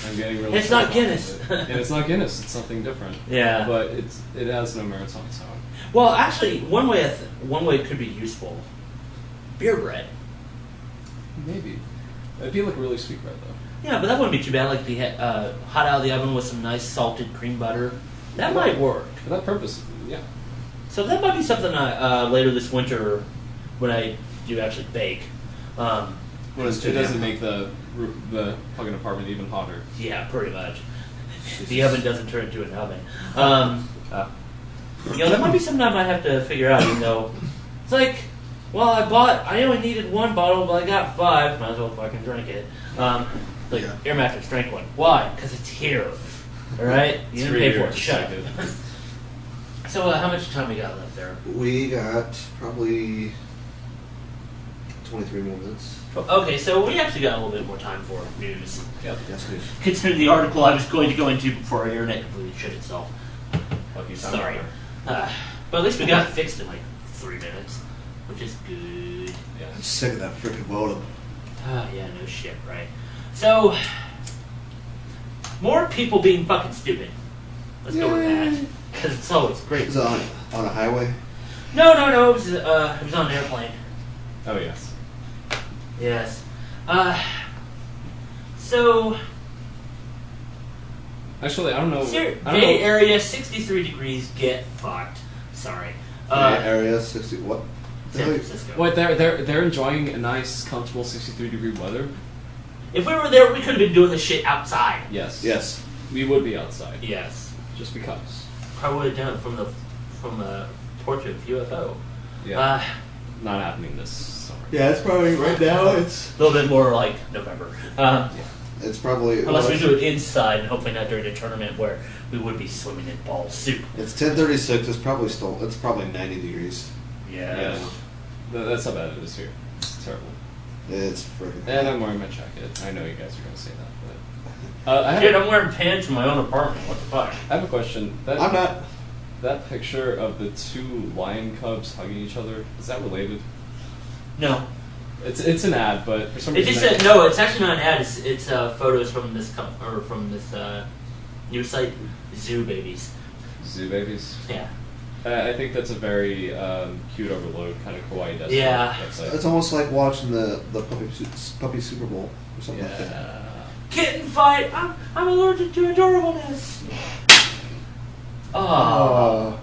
I'm getting really. It's not Guinness. And it's not Guinness. It's something different. Yeah. But it has no merits on its own. Well, actually, one way it could be useful. Beer bread. Maybe. It'd be like really sweet bread, though. Yeah, but that wouldn't be too bad. Like the hot out of the oven with some nice salted cream butter. That might work. For that purpose, yeah. So that might be something later this winter when I do actually bake. It doesn't make the fucking apartment even hotter. Yeah, pretty much. The oven doesn't turn into an oven. That might be something I might have to figure out, even though it's like, well, I only needed 1 bottle, but I got 5. Might as well fucking drink it. Air Mattress, drink one. Why? Because it's here. All right? You didn't pay for it. Shut up. So how much time we got left there? We got probably 23 more minutes. Okay, so we actually got a little bit more time for news. Yep. Yes, please. Consider the article I was going to go into before our internet completely shit itself. Sorry. But at least we got it fixed in like 3 minutes, which is good. Yeah, I'm sick of that freaking modem. Yeah, no shit, right? So, more people being fucking stupid. Let's go with that. Because it's always great. Is it on a highway? No. It was on an airplane. Oh, yes. Yes. So... Actually, I don't know. Bay Area, 63 degrees, get fucked. Sorry. Bay Area, 60... What? San Francisco. What, they're enjoying a nice, comfortable 63-degree weather? If we were there, we could have been doing this shit outside. Yes. We would be outside. Yes. Just because. Probably would have done it from the porch of UFO. Yeah. Not happening this summer. Yeah, it's probably right now. It's a little bit more like November. Yeah. It's probably unless we do it inside, and hopefully not during a tournament where we would be swimming in ball soup. It's 10:36. It's probably 90 degrees. Yeah. That's how bad it is here. It's terrible. It's freaking. And I'm wearing my jacket. I know you guys are going to say that, but I'm wearing pants in my own apartment. What the fuck? I have a question. I'm not. That picture of the 2 lion cubs hugging each other, is that related? No. It's an ad, but for some reason... It just said, no, it's actually not an ad. It's photos from this news site, Zoo Babies. Zoo Babies? Yeah. I think that's a very cute overload, kind of kawaii website. Yeah. It's almost like watching the puppy Super Bowl or something like that. Kitten fight! I'm allergic to adorableness! Oh.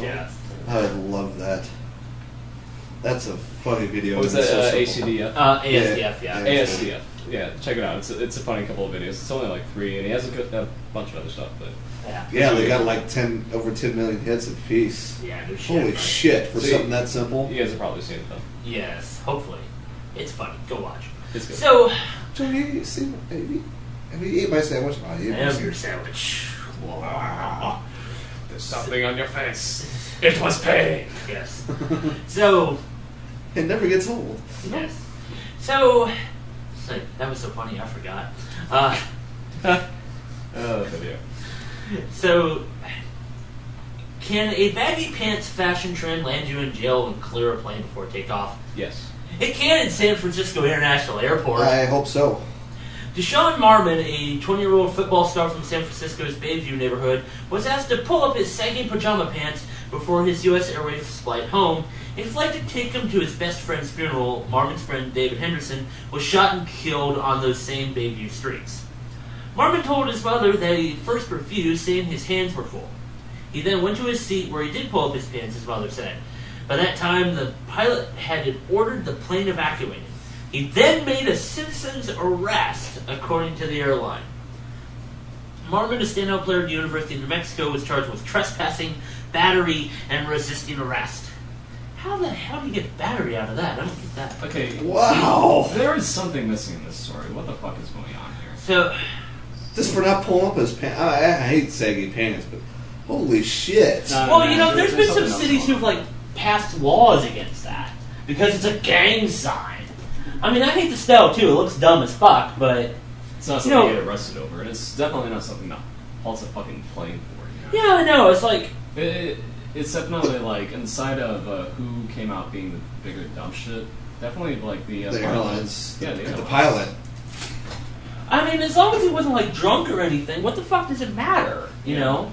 Death. I love that. That's a funny video. What was that? ACDF? ASDF, yeah. ASDF. Yeah, check it out. It's a funny couple of videos. It's only like 3, and he has a bunch of other stuff, but... Yeah, they got like over 10 million hits a piece. Yeah, no shit. Holy shit, for something that simple. You guys have probably seen it, though. Yes, hopefully. It's funny. Go watch. It's good. So... Johnny, have you eaten my sandwich? I have your sandwich. There's something on your face. It was pain. Yes. So... It never gets old. Yes. So... That was so funny, I forgot. Oh, video. So... Can a baggy pants fashion trend land you in jail and clear a plane before takeoff? Yes. It can in San Francisco International Airport. I hope so. Deshaun Marmon, a 20-year-old football star from San Francisco's Bayview neighborhood, was asked to pull up his sagging pajama pants before his U.S. Airways flight home. A flight to take him to his best friend's funeral, Marmon's friend David Henderson was shot and killed on those same Bayview streets. Marmon told his mother that he first refused, saying his hands were full. He then went to his seat where he did pull up his pants, his mother said. By that time, the pilot had ordered the plane evacuated. He then made a citizen's arrest, according to the airline. Marmon, a standout player at the University of New Mexico, was charged with trespassing, battery, and resisting arrest. How the hell do you get battery out of that? I don't get that. Okay. Wow. There is something missing in this story. What the fuck is going on here? So, just for not pulling up his pants. I hate saggy pants, but holy shit. Well, you know, there's been some cities who've like passed laws against that because it's a gang sign. I mean, I hate the style too. It looks dumb as fuck, but it's not something you get arrested over, and it's definitely not something that halts a fucking plane for. You know? Yeah, I know. It's like it's definitely like inside of who came out being the bigger dumb shit. Definitely like the airlines. Yeah, the pilot. I mean, as long as he wasn't like drunk or anything, what the fuck does it matter? You know?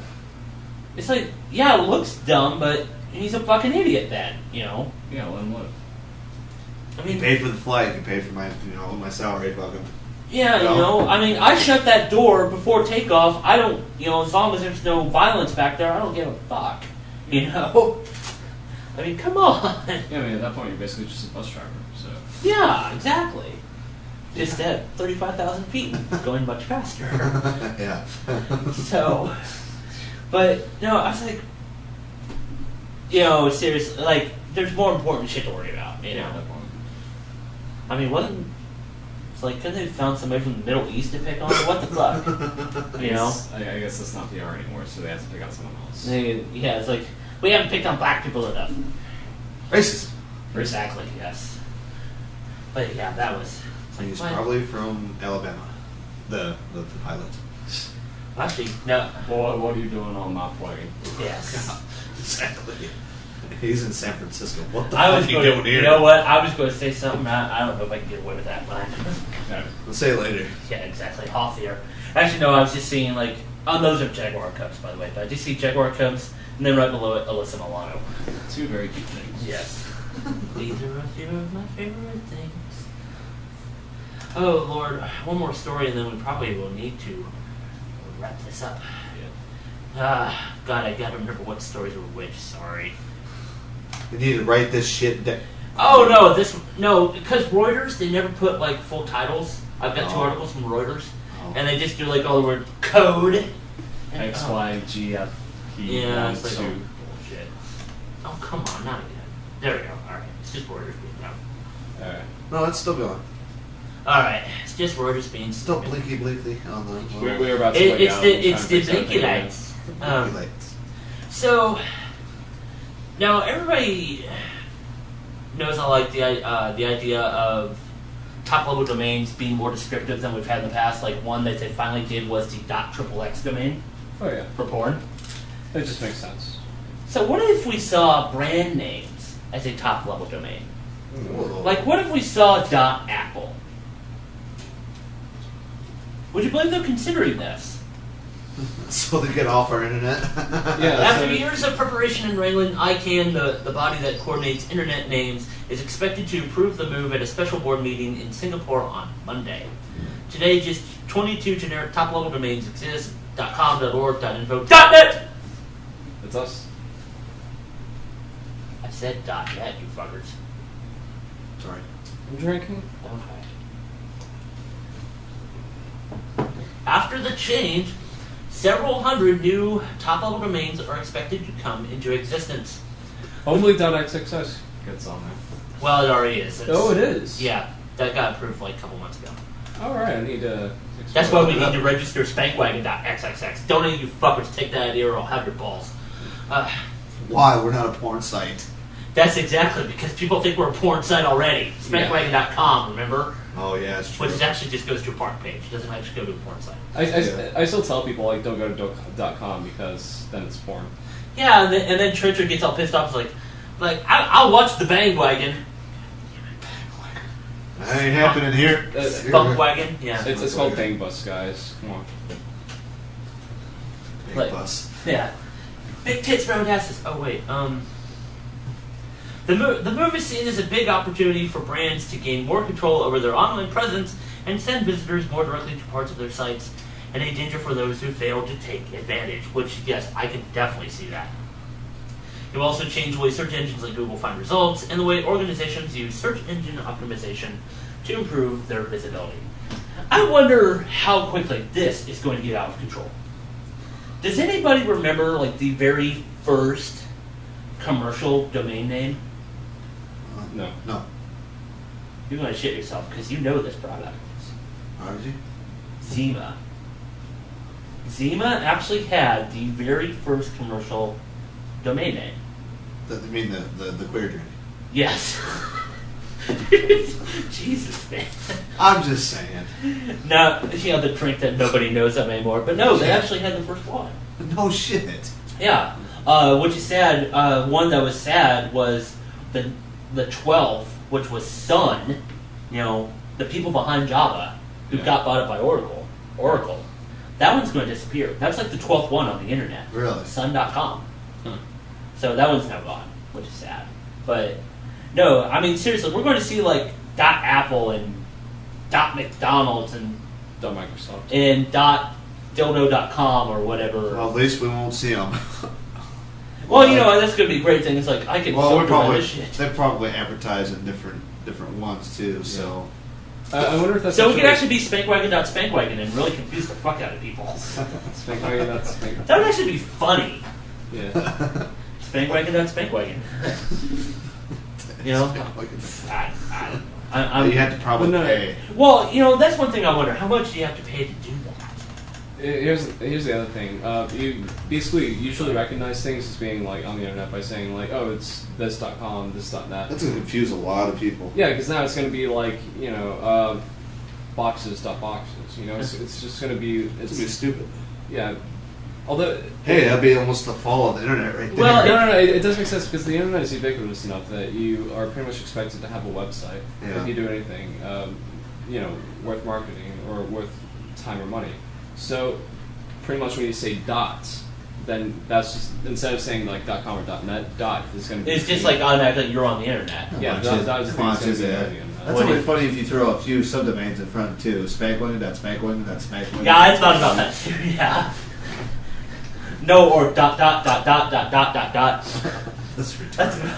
It's like, yeah, it looks dumb, but he's a fucking idiot then, you know? Yeah, let him live. I mean, he paid for the flight. He paid for my salary, fucking. Yeah, you know, I mean, I shut that door before takeoff. I don't, as long as there's no violence back there, I don't give a fuck, you know? I mean, come on. Yeah, I mean, at that point, you're basically just a bus driver, so. Yeah, exactly. Just at 35,000 feet, going much faster. Yeah. So, but, no, I was like, seriously, like, there's more important shit to worry about, you know? I mean, it's like, couldn't they have found somebody from the Middle East to pick on? What the fuck? You know? I guess that's not PR anymore, so they have to pick on someone else. Yeah, it's like, we haven't picked on black people enough. Racist. Exactly, yes. But yeah, that was... He's probably from Alabama, the pilot. Actually, no. Well, what are you doing on my plane? Yes. Yeah, exactly. He's in San Francisco. What the fuck are you doing here? You know what? I was going to say something. I don't know if I can get away with that, but we'll say it later. Yeah, exactly. Hoffier. Actually, no, I was just seeing, like, those are Jaguar Cubs, by the way, but I just see Jaguar Cubs, and then right below it, Alyssa Milano. Two very cute things. Yes. These are a few of my favorite things. Oh, Lord. One more story, and then we probably will need to wrap this up. Yeah. God, I gotta remember what stories were which. Sorry. You need to write this shit down. Oh, no, because Reuters, they never put, like, full titles. I've got 2 articles from Reuters, and they just do, like, all the word code. X, Y, G, F, E, yeah, 1, it's like, 2. Bullshit. Oh, come on, not again. There we go. Alright, it's just Reuters being dumb. Alright. No, it's still going. Alright, it's just Reuters being still blinky on the... We're about to It's the blinky lights. So, now everybody knows I like the idea of top-level domains being more descriptive than we've had in the past. Like, one that they finally did was the .xxx domain. Oh, yeah. For porn. It just makes sense. So what if we saw brand names as a top-level domain? Whoa. Like, what if we saw .apple? Would you believe they're considering this? So they get off our internet? Yeah. After years of preparation and wrangling, ICANN, the body that coordinates internet names, is expected to approve the move at a special board meeting in Singapore on Monday. Today, just 22 generic top-level domains exist: .com, .org, .info, .net! That's us. I said .net, you fuckers. Sorry. I'm drinking. Okay. After the change, several hundred new top-level domains are expected to come into existence. Hopefully .xxs gets on there. Well, it already is. It is? Yeah, that got approved like a couple months ago. Alright, I need to... That's why we need to register spankwagon.xxx. Don't any of you fuckers take that idea or I'll have your balls. Why? We're not a porn site. That's exactly because people think we're a porn site already. Spankwagon.com, remember? Oh, yeah, it's true. Which actually just goes to a porn page. It doesn't actually go to a porn site. I still tell people, like, don't go to .com because then it's porn. Yeah, and then Trencher gets all pissed off. He's like I'll watch the Bangwagon. That ain't happening here. Bunkwagon, yeah. It's called Bang Bus, guys. Come on. Bang Bus. Yeah. Big tits, round asses. Oh wait, the move is seen as a big opportunity for brands to gain more control over their online presence and send visitors more directly to parts of their sites, and a danger for those who fail to take advantage. Which, yes, I can definitely see that. It will also change the way search engines like Google find results and the way organizations use search engine optimization to improve their visibility. I wonder how quickly this is going to get out of control. Does anybody remember like the very first commercial domain name? No. You're going to shit yourself because you know this product. How did you? Zima. Zima actually had the very first commercial domain name. You mean the queer drink? Yes. Jesus, man. I'm just saying. No, the drink that nobody knows of anymore. But no, they actually had the first one. No shit. Yeah. Which is sad. One that was sad was the 12th, which was Sun. The people behind Java, who got bought up by Oracle. That one's going to disappear. That's like the 12th one on the internet. Really? Sun.com. So that one's now gone, which is sad. But no, I mean seriously, we're going to see like .apple and .mcdonald's and .microsoft and .dildo.com or whatever. Well, at least we won't see them. Well, that's going to be a great thing. It's like I can filter this shit. They probably advertise in different ones too. So. I wonder if that's so. It could actually be spankwagon.spankwagon and really confuse the fuck out of people. Spankwagon.spankwagon. That would actually be funny. Yeah. Spankwagon.spankwagon. You have to probably pay. Well, that's one thing I wonder. How much do you have to pay to do that? Here's the other thing. You basically usually recognize things as being like on the internet by saying like, oh, it's this.com, this.net. That's going to confuse a lot of people. Yeah, because now it's going to be like boxes.boxes. It's just going to be it's going to be stupid. Yeah. Although that'd be almost the fall of the internet right there. Well, no, it does make sense because the internet is ubiquitous enough that you are pretty much expected to have a website if you do anything, worth marketing or worth time or money. So, pretty much when you say dots, then that's just instead of saying like .com or .net, dot is going to be. It's just like automatically you're on the internet. Yeah, dot is going to be That's only funny if you throw a few subdomains in front too. Spankwagon.spankwagon.spankwagon. Yeah, it's not about that too. Yeah. No, or ... That's retarded.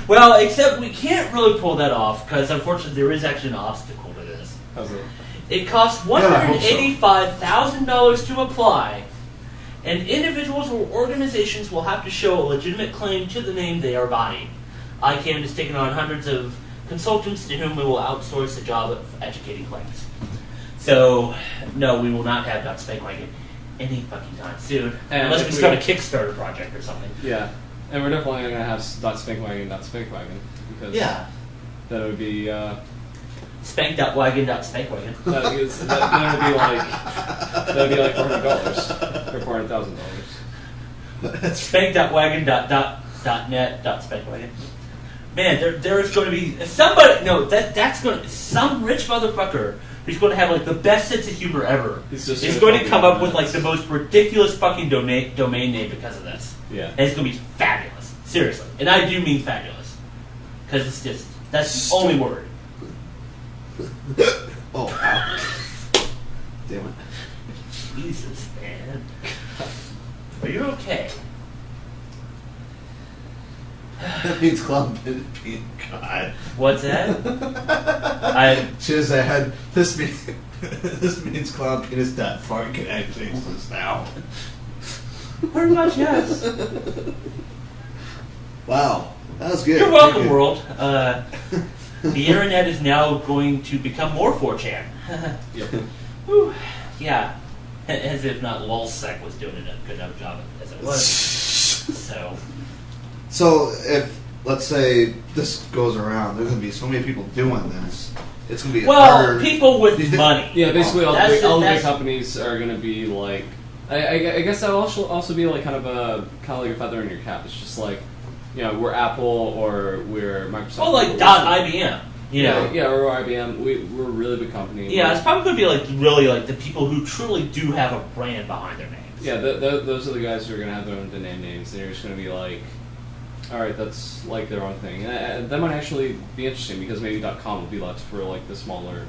Well, except we can't really pull that off because unfortunately there is actually an obstacle to this. How's it? It costs $185,000 to apply, and individuals or organizations will have to show a legitimate claim to the name they are buying. ICANN has taken on hundreds of consultants to whom we will outsource the job of educating claims. So, no, we will not have .spankwagon any fucking time soon, unless we start a Kickstarter project or something. Yeah, and we're definitely going to have .spankwagon.spankwagon because that would be Spank.wagon.spankwagon. That'd be like $400 or $400,000. Spank.wagon.net.spankwagon. Man, there is going to be somebody. No, that's going to some rich motherfucker who's going to have like the best sense of humor ever. He's going to come up with like the most ridiculous fucking domain name because of this. Yeah, and it's going to be fabulous. Seriously, and I do mean fabulous because it's just that's the only word. Oh, wow. Damn it. Jesus, man. Are you okay? That means club being God. What's that? Shiz ahead. This means clown penis that fart can actually exist now. Pretty much, yes. Wow. That was good. You're welcome, world. The internet is now going to become more 4chan. Yep. Whew. Yeah. As if not LulzSec was doing a good enough job as it was. So if, let's say, this goes around, there's going to be so many people doing this, it's going to be harder. People with money. Yeah, basically all the big companies are going to be like, I guess that will also be like kind of like a feather in your cap. It's just like, we're Apple or we're Microsoft. Oh, like .IBM. Yeah, or IBM. We're a really big company. Yeah, it's probably going to be like really like the people who truly do have a brand behind their names. Yeah, those are the guys who are going to have their own domain names, and you're just going to be like, all right, that's like their own thing. And that might actually be interesting because maybe .com will be left for like the smaller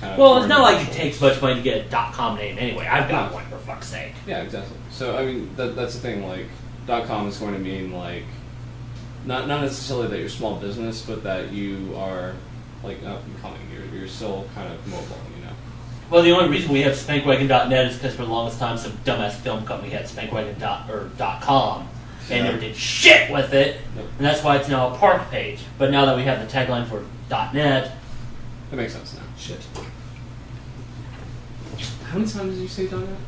kind of. Well, it's not like it takes much money to get a .com name anyway. I've got one, for fuck's sake. Yeah, exactly. So I mean, that's the thing. Like .com is going to mean like not necessarily that you're a small business, but that you are like up and coming. You're still kind of mobile, you know. Well, the only reason we have SpankWagon.net is because for the longest time some dumbass film company had SpankWagon.com and never did shit with it, and that's why it's now a park page. But now that we have the tagline for .net, that makes sense now. Shit. How many times did you say .net?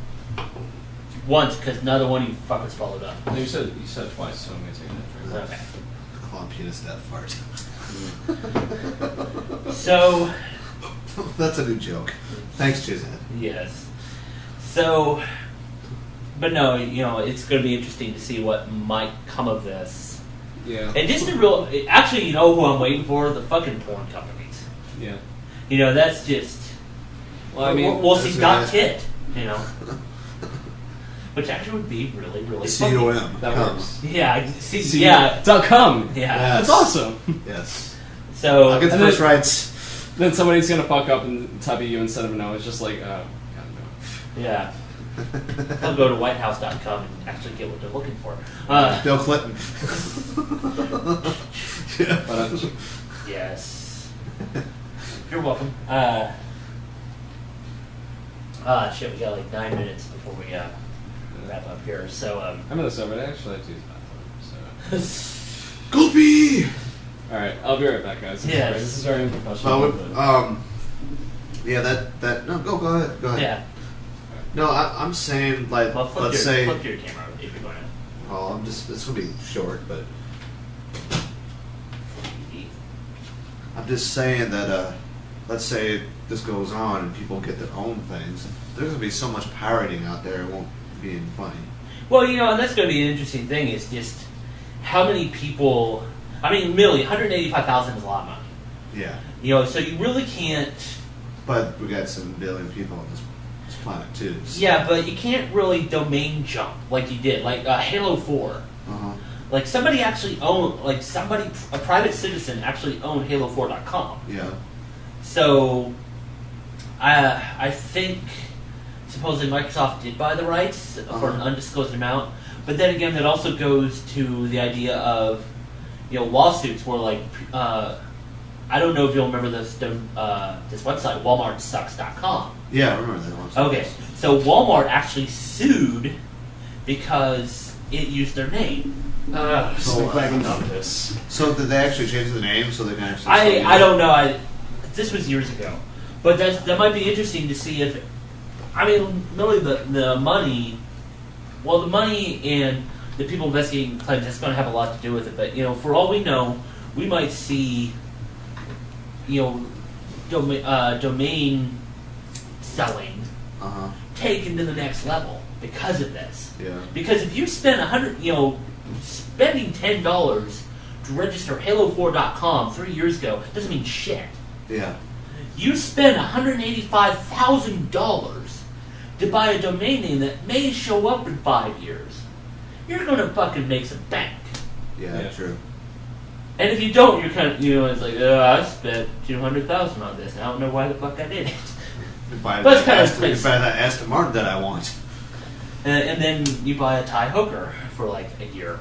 Once, because another one you fuckers followed up. No, you said twice, so I'm gonna take that. Okay. Call on penis that fart. So. That's a new joke. Thanks, Jizz. Yes. So, but no, it's going to be interesting to see what might come of this. Yeah. And just actually, you know who I'm waiting for? The fucking porn companies. Yeah. That's just. Well, I mean, we'll see .tit, which actually would be really, really funny. COM. That works. Yeah. Yeah. .com. Yeah. Yes. That's awesome. Yes. So. I'll get the first rights. Then somebody's gonna fuck up and type a U instead of a no. It's just like, God no. Yeah. They'll go to whitehouse.com and actually get what they're looking for. Bill Clinton. Yeah. Yes. You're welcome. Shit, we got like 9 minutes before we wrap up here. So I'm in the summer. I actually like to use the bathroom. So. Goopy! All right, I'll be right back, guys. Yeah. This is very unprofessional. Yeah, that. No, go ahead. Go ahead. Yeah. No, let's say. Flip your camera if you're going to. Well, it's gonna be short, but I'm just saying that. Let's say this goes on and people get their own things. There's gonna be so much pirating out there. It won't be any funny. Well, and that's going to be an interesting thing. Is just how many people. I mean, really, 185,000 is a lot of money. Yeah. So you really can't. But we got 7 billion people on this planet too. So. Yeah, but you can't really domain jump like you did, like Halo 4. Uh-huh. Like somebody actually owned, a private citizen actually owned Halo4.com. Yeah. So, I think supposedly Microsoft did buy the rights for an undisclosed amount, but then again, that also goes to the idea of. Lawsuits where I don't know if you'll remember this website, WalmartSucks.com. Yeah, I remember that one. Okay, so Walmart actually sued because it used their name. So did they actually change the name so they can actually? I don't know. This was years ago, but that might be interesting to see if. I mean, really the money. Well, the money and the people investigating claims, that's going to have a lot to do with it. But, for all we know, we might see, domain selling taken to the next level because of this. Yeah. Because if you spend spending $10 to register Halo4.com 3 years ago doesn't mean shit. Yeah. You spend $185,000 to buy a domain name that may show up in 5 years. You're gonna fucking make some bank. Yeah, true. And if you don't, you're kind of, it's like, I spent $200,000 on this. I don't know why the fuck I did it. Buy that Aston Martin that I want. And then you buy a Thai hooker for like a year,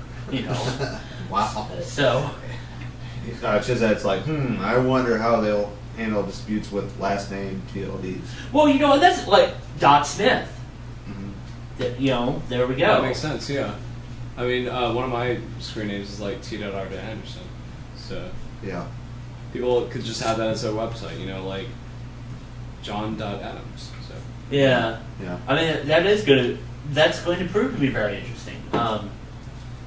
Wow. So. Chizad's like, I wonder how they'll handle disputes with last name TLDs. Well, that's like .Smith. Mm-hmm. There we go. That makes sense, yeah. I mean, one of my screen names is like T.R. Anderson. So yeah, people could just have that as their website, like John.Adams. So yeah. I mean, that's going to prove to be very interesting. And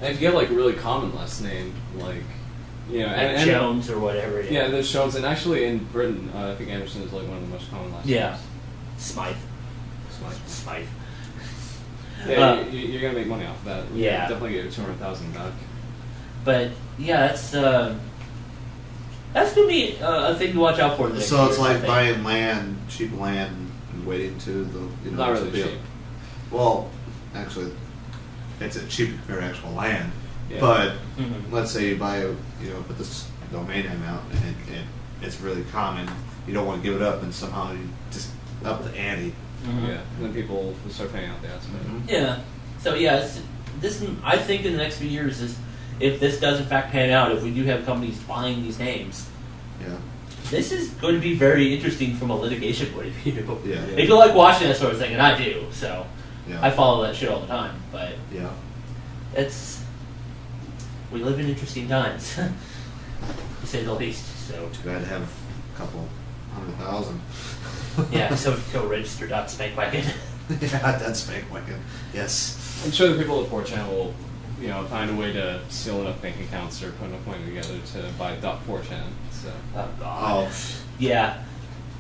if you have like a really common last name, like and Jones or whatever. Yeah, there's Jones, and actually in Britain, I think Anderson is like one of the most common last names. Yeah, Smythe. Yeah, you're gonna make money off of that. Yeah, definitely get 200,000 back. But yeah, that's gonna be a thing to watch out for. So it's like buying cheap land, and waiting to the not really cheap. Well, actually, it's cheap compared to actual land. Yeah. But let's say you buy, put this domain name out, and it's really common. You don't want to give it up, and somehow you just up the ante. Yeah, and then people will start paying out the ads. Yeah. So yeah, this I think in the next few years is if this does in fact pan out, if we do have companies buying these names, this is going to be very interesting from a litigation point of view. Yeah. If you like watching that sort of thing, and I do, so I follow that shit all the time. But we live in interesting times, to say the least. So too bad to have a couple 100,000. Yeah, so go register .spankwagon. Yeah, that's Spankwagon. Yes. I'm sure the people at 4chan will, find a way to steal enough bank accounts or put enough money together to buy .4chan. So. Oh God. Oh. Yeah.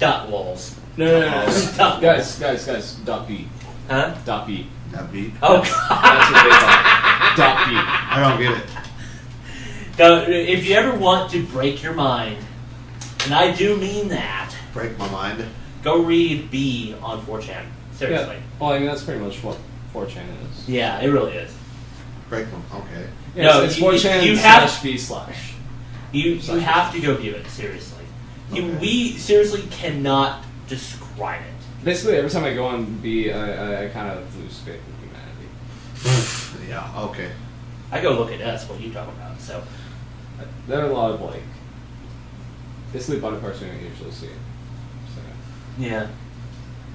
.lols. No. Guys. .b. Huh? .b. .b. Oh God. That's what they thought. .b. I don't get it. Now, if you ever want to break your mind, and I do mean that. Break my mind. Go read B on 4chan. Seriously. Yeah. Well, I mean, that's pretty much what 4chan is. Yeah, it really is. Break them. Okay. Yeah, no, it's 4chan /b/. You have to go view it, seriously. Okay. We seriously cannot describe it. Basically, every time I go on B, I kind of lose faith in humanity. Yeah, okay. I go look at us, what you talking about, so. There are a lot of, basically body parts we don't usually see. So. Yeah.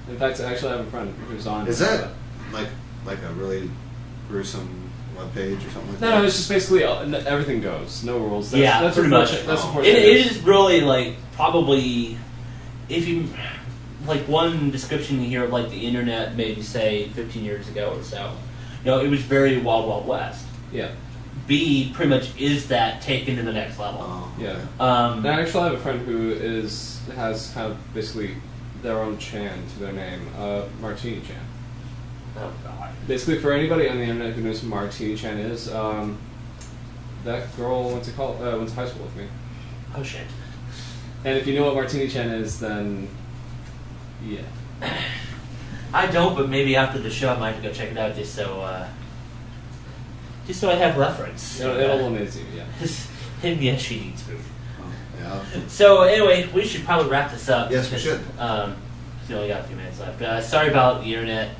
In fact, I actually have a friend who's on... Is that, like a really gruesome webpage or something like that? No, it's just basically everything goes. No rules. That's pretty much. That's it is really, probably, if you... one description you hear of, the internet, maybe, say, 15 years ago or so. It was very Wild Wild West. Yeah. B pretty much is that taken to the next level. Oh, okay. Yeah. I actually have a friend who has kind of basically their own Chan to their name, Martini Chan. Oh God. Basically, for anybody on the internet who knows who Martini Chan is, that girl went to high school with me. Oh shit. And if you know what Martini Chan is, then yeah. I don't, but maybe after the show I might have to go check it out just so I have reference. It'll amaze you, yeah. Yes, she needs food. Oh, yeah. So anyway, we should probably wrap this up. Yes, we should. We only got a few minutes left. Sorry about the internet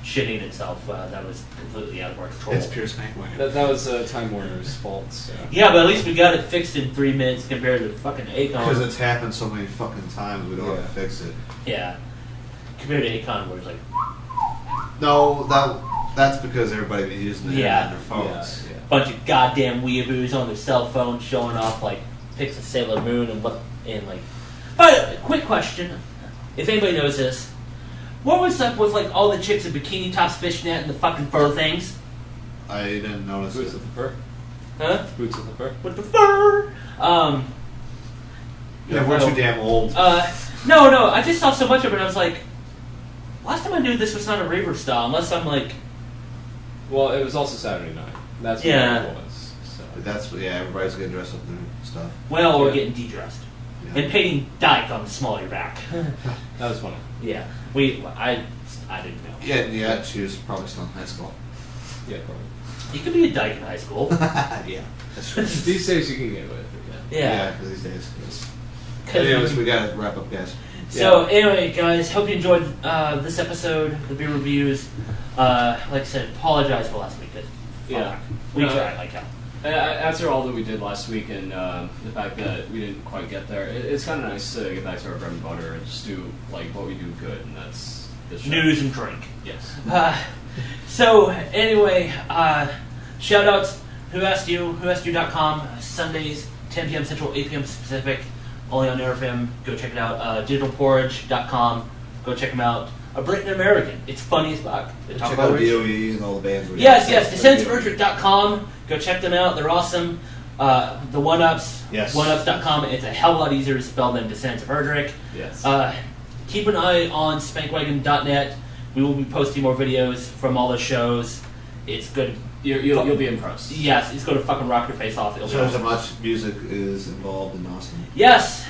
shitting itself. That was completely out of our control. It's pure Spankwagon. That was Time Warner's fault. So. Yeah, but at least we got it fixed in 3 minutes compared to fucking Akon. Because it's happened so many fucking times, we don't have to fix it. Yeah. Compared to Akon, where it's like... No, that's because everybody be using it on their phones. Yeah. Bunch of goddamn weeaboos on their cell phones showing off pics of Sailor Moon and But quick question, if anybody knows this, what was up with all the chicks in bikini tops, fishnet, and the fucking fur things? I didn't notice Boots with the fur. Huh? Boots with the fur. With the fur. Yeah, we're too damn old. No, I just saw so much of it. And I was like, last time I knew this was not a raver style, unless I'm like. Well, it was also Saturday night. That's what it was. So. Everybody's getting dressed up and stuff. Well, or getting de-dressed. Yeah. And painting dyke on the small of your back. That was funny. Yeah. I didn't know. Yeah, she was probably still in high school. Yeah, probably. You could be a dyke in high school. Yeah, that's true. These days you can get away with it, yeah. Yeah, these days, yes. Anyways, we gotta wrap up, guys. So, anyway, guys, hope you enjoyed this episode, the beer reviews. Like I said, apologize for last week. We tried, like hell. After all that we did last week and the fact that we didn't quite get there, it's kind of nice to get back to our bread and butter and just do what we do good, and that's this show. News and drink. Yes. So anyway, shout outs. WhoAskedYou.com, Sundays, 10 p.m. Central, 8 p.m. Pacific, only on AirFM. Go check it out. DigitalPorridge.com. Go check them out. A Britain American. It's funny as fuck. Check out DOE and all the bands. Yes. DescentofErdrick.com. Go check them out. They're awesome. The One-Ups. Yes. OneUps.com. It's a hell of a lot easier to spell than Descent of Erdrick. Yes. Keep an eye on Spankwagon.net. We will be posting more videos from all the shows. It's good. You'll be impressed. Yes, it's going to fucking rock your face off. It shows how much music is involved in Austin. Yes.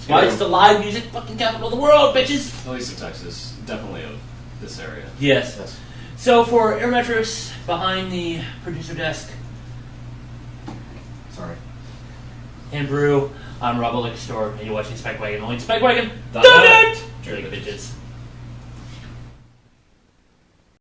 Why it's the live music fucking capital of the world, bitches. At least in Texas, definitely of this area. Yes. So for Air Mattress, behind the producer desk, sorry, and Brew, I'm Rob Store, and you're watching Spike Wagon. Only Spike Wagon. Done it! Drink bitches.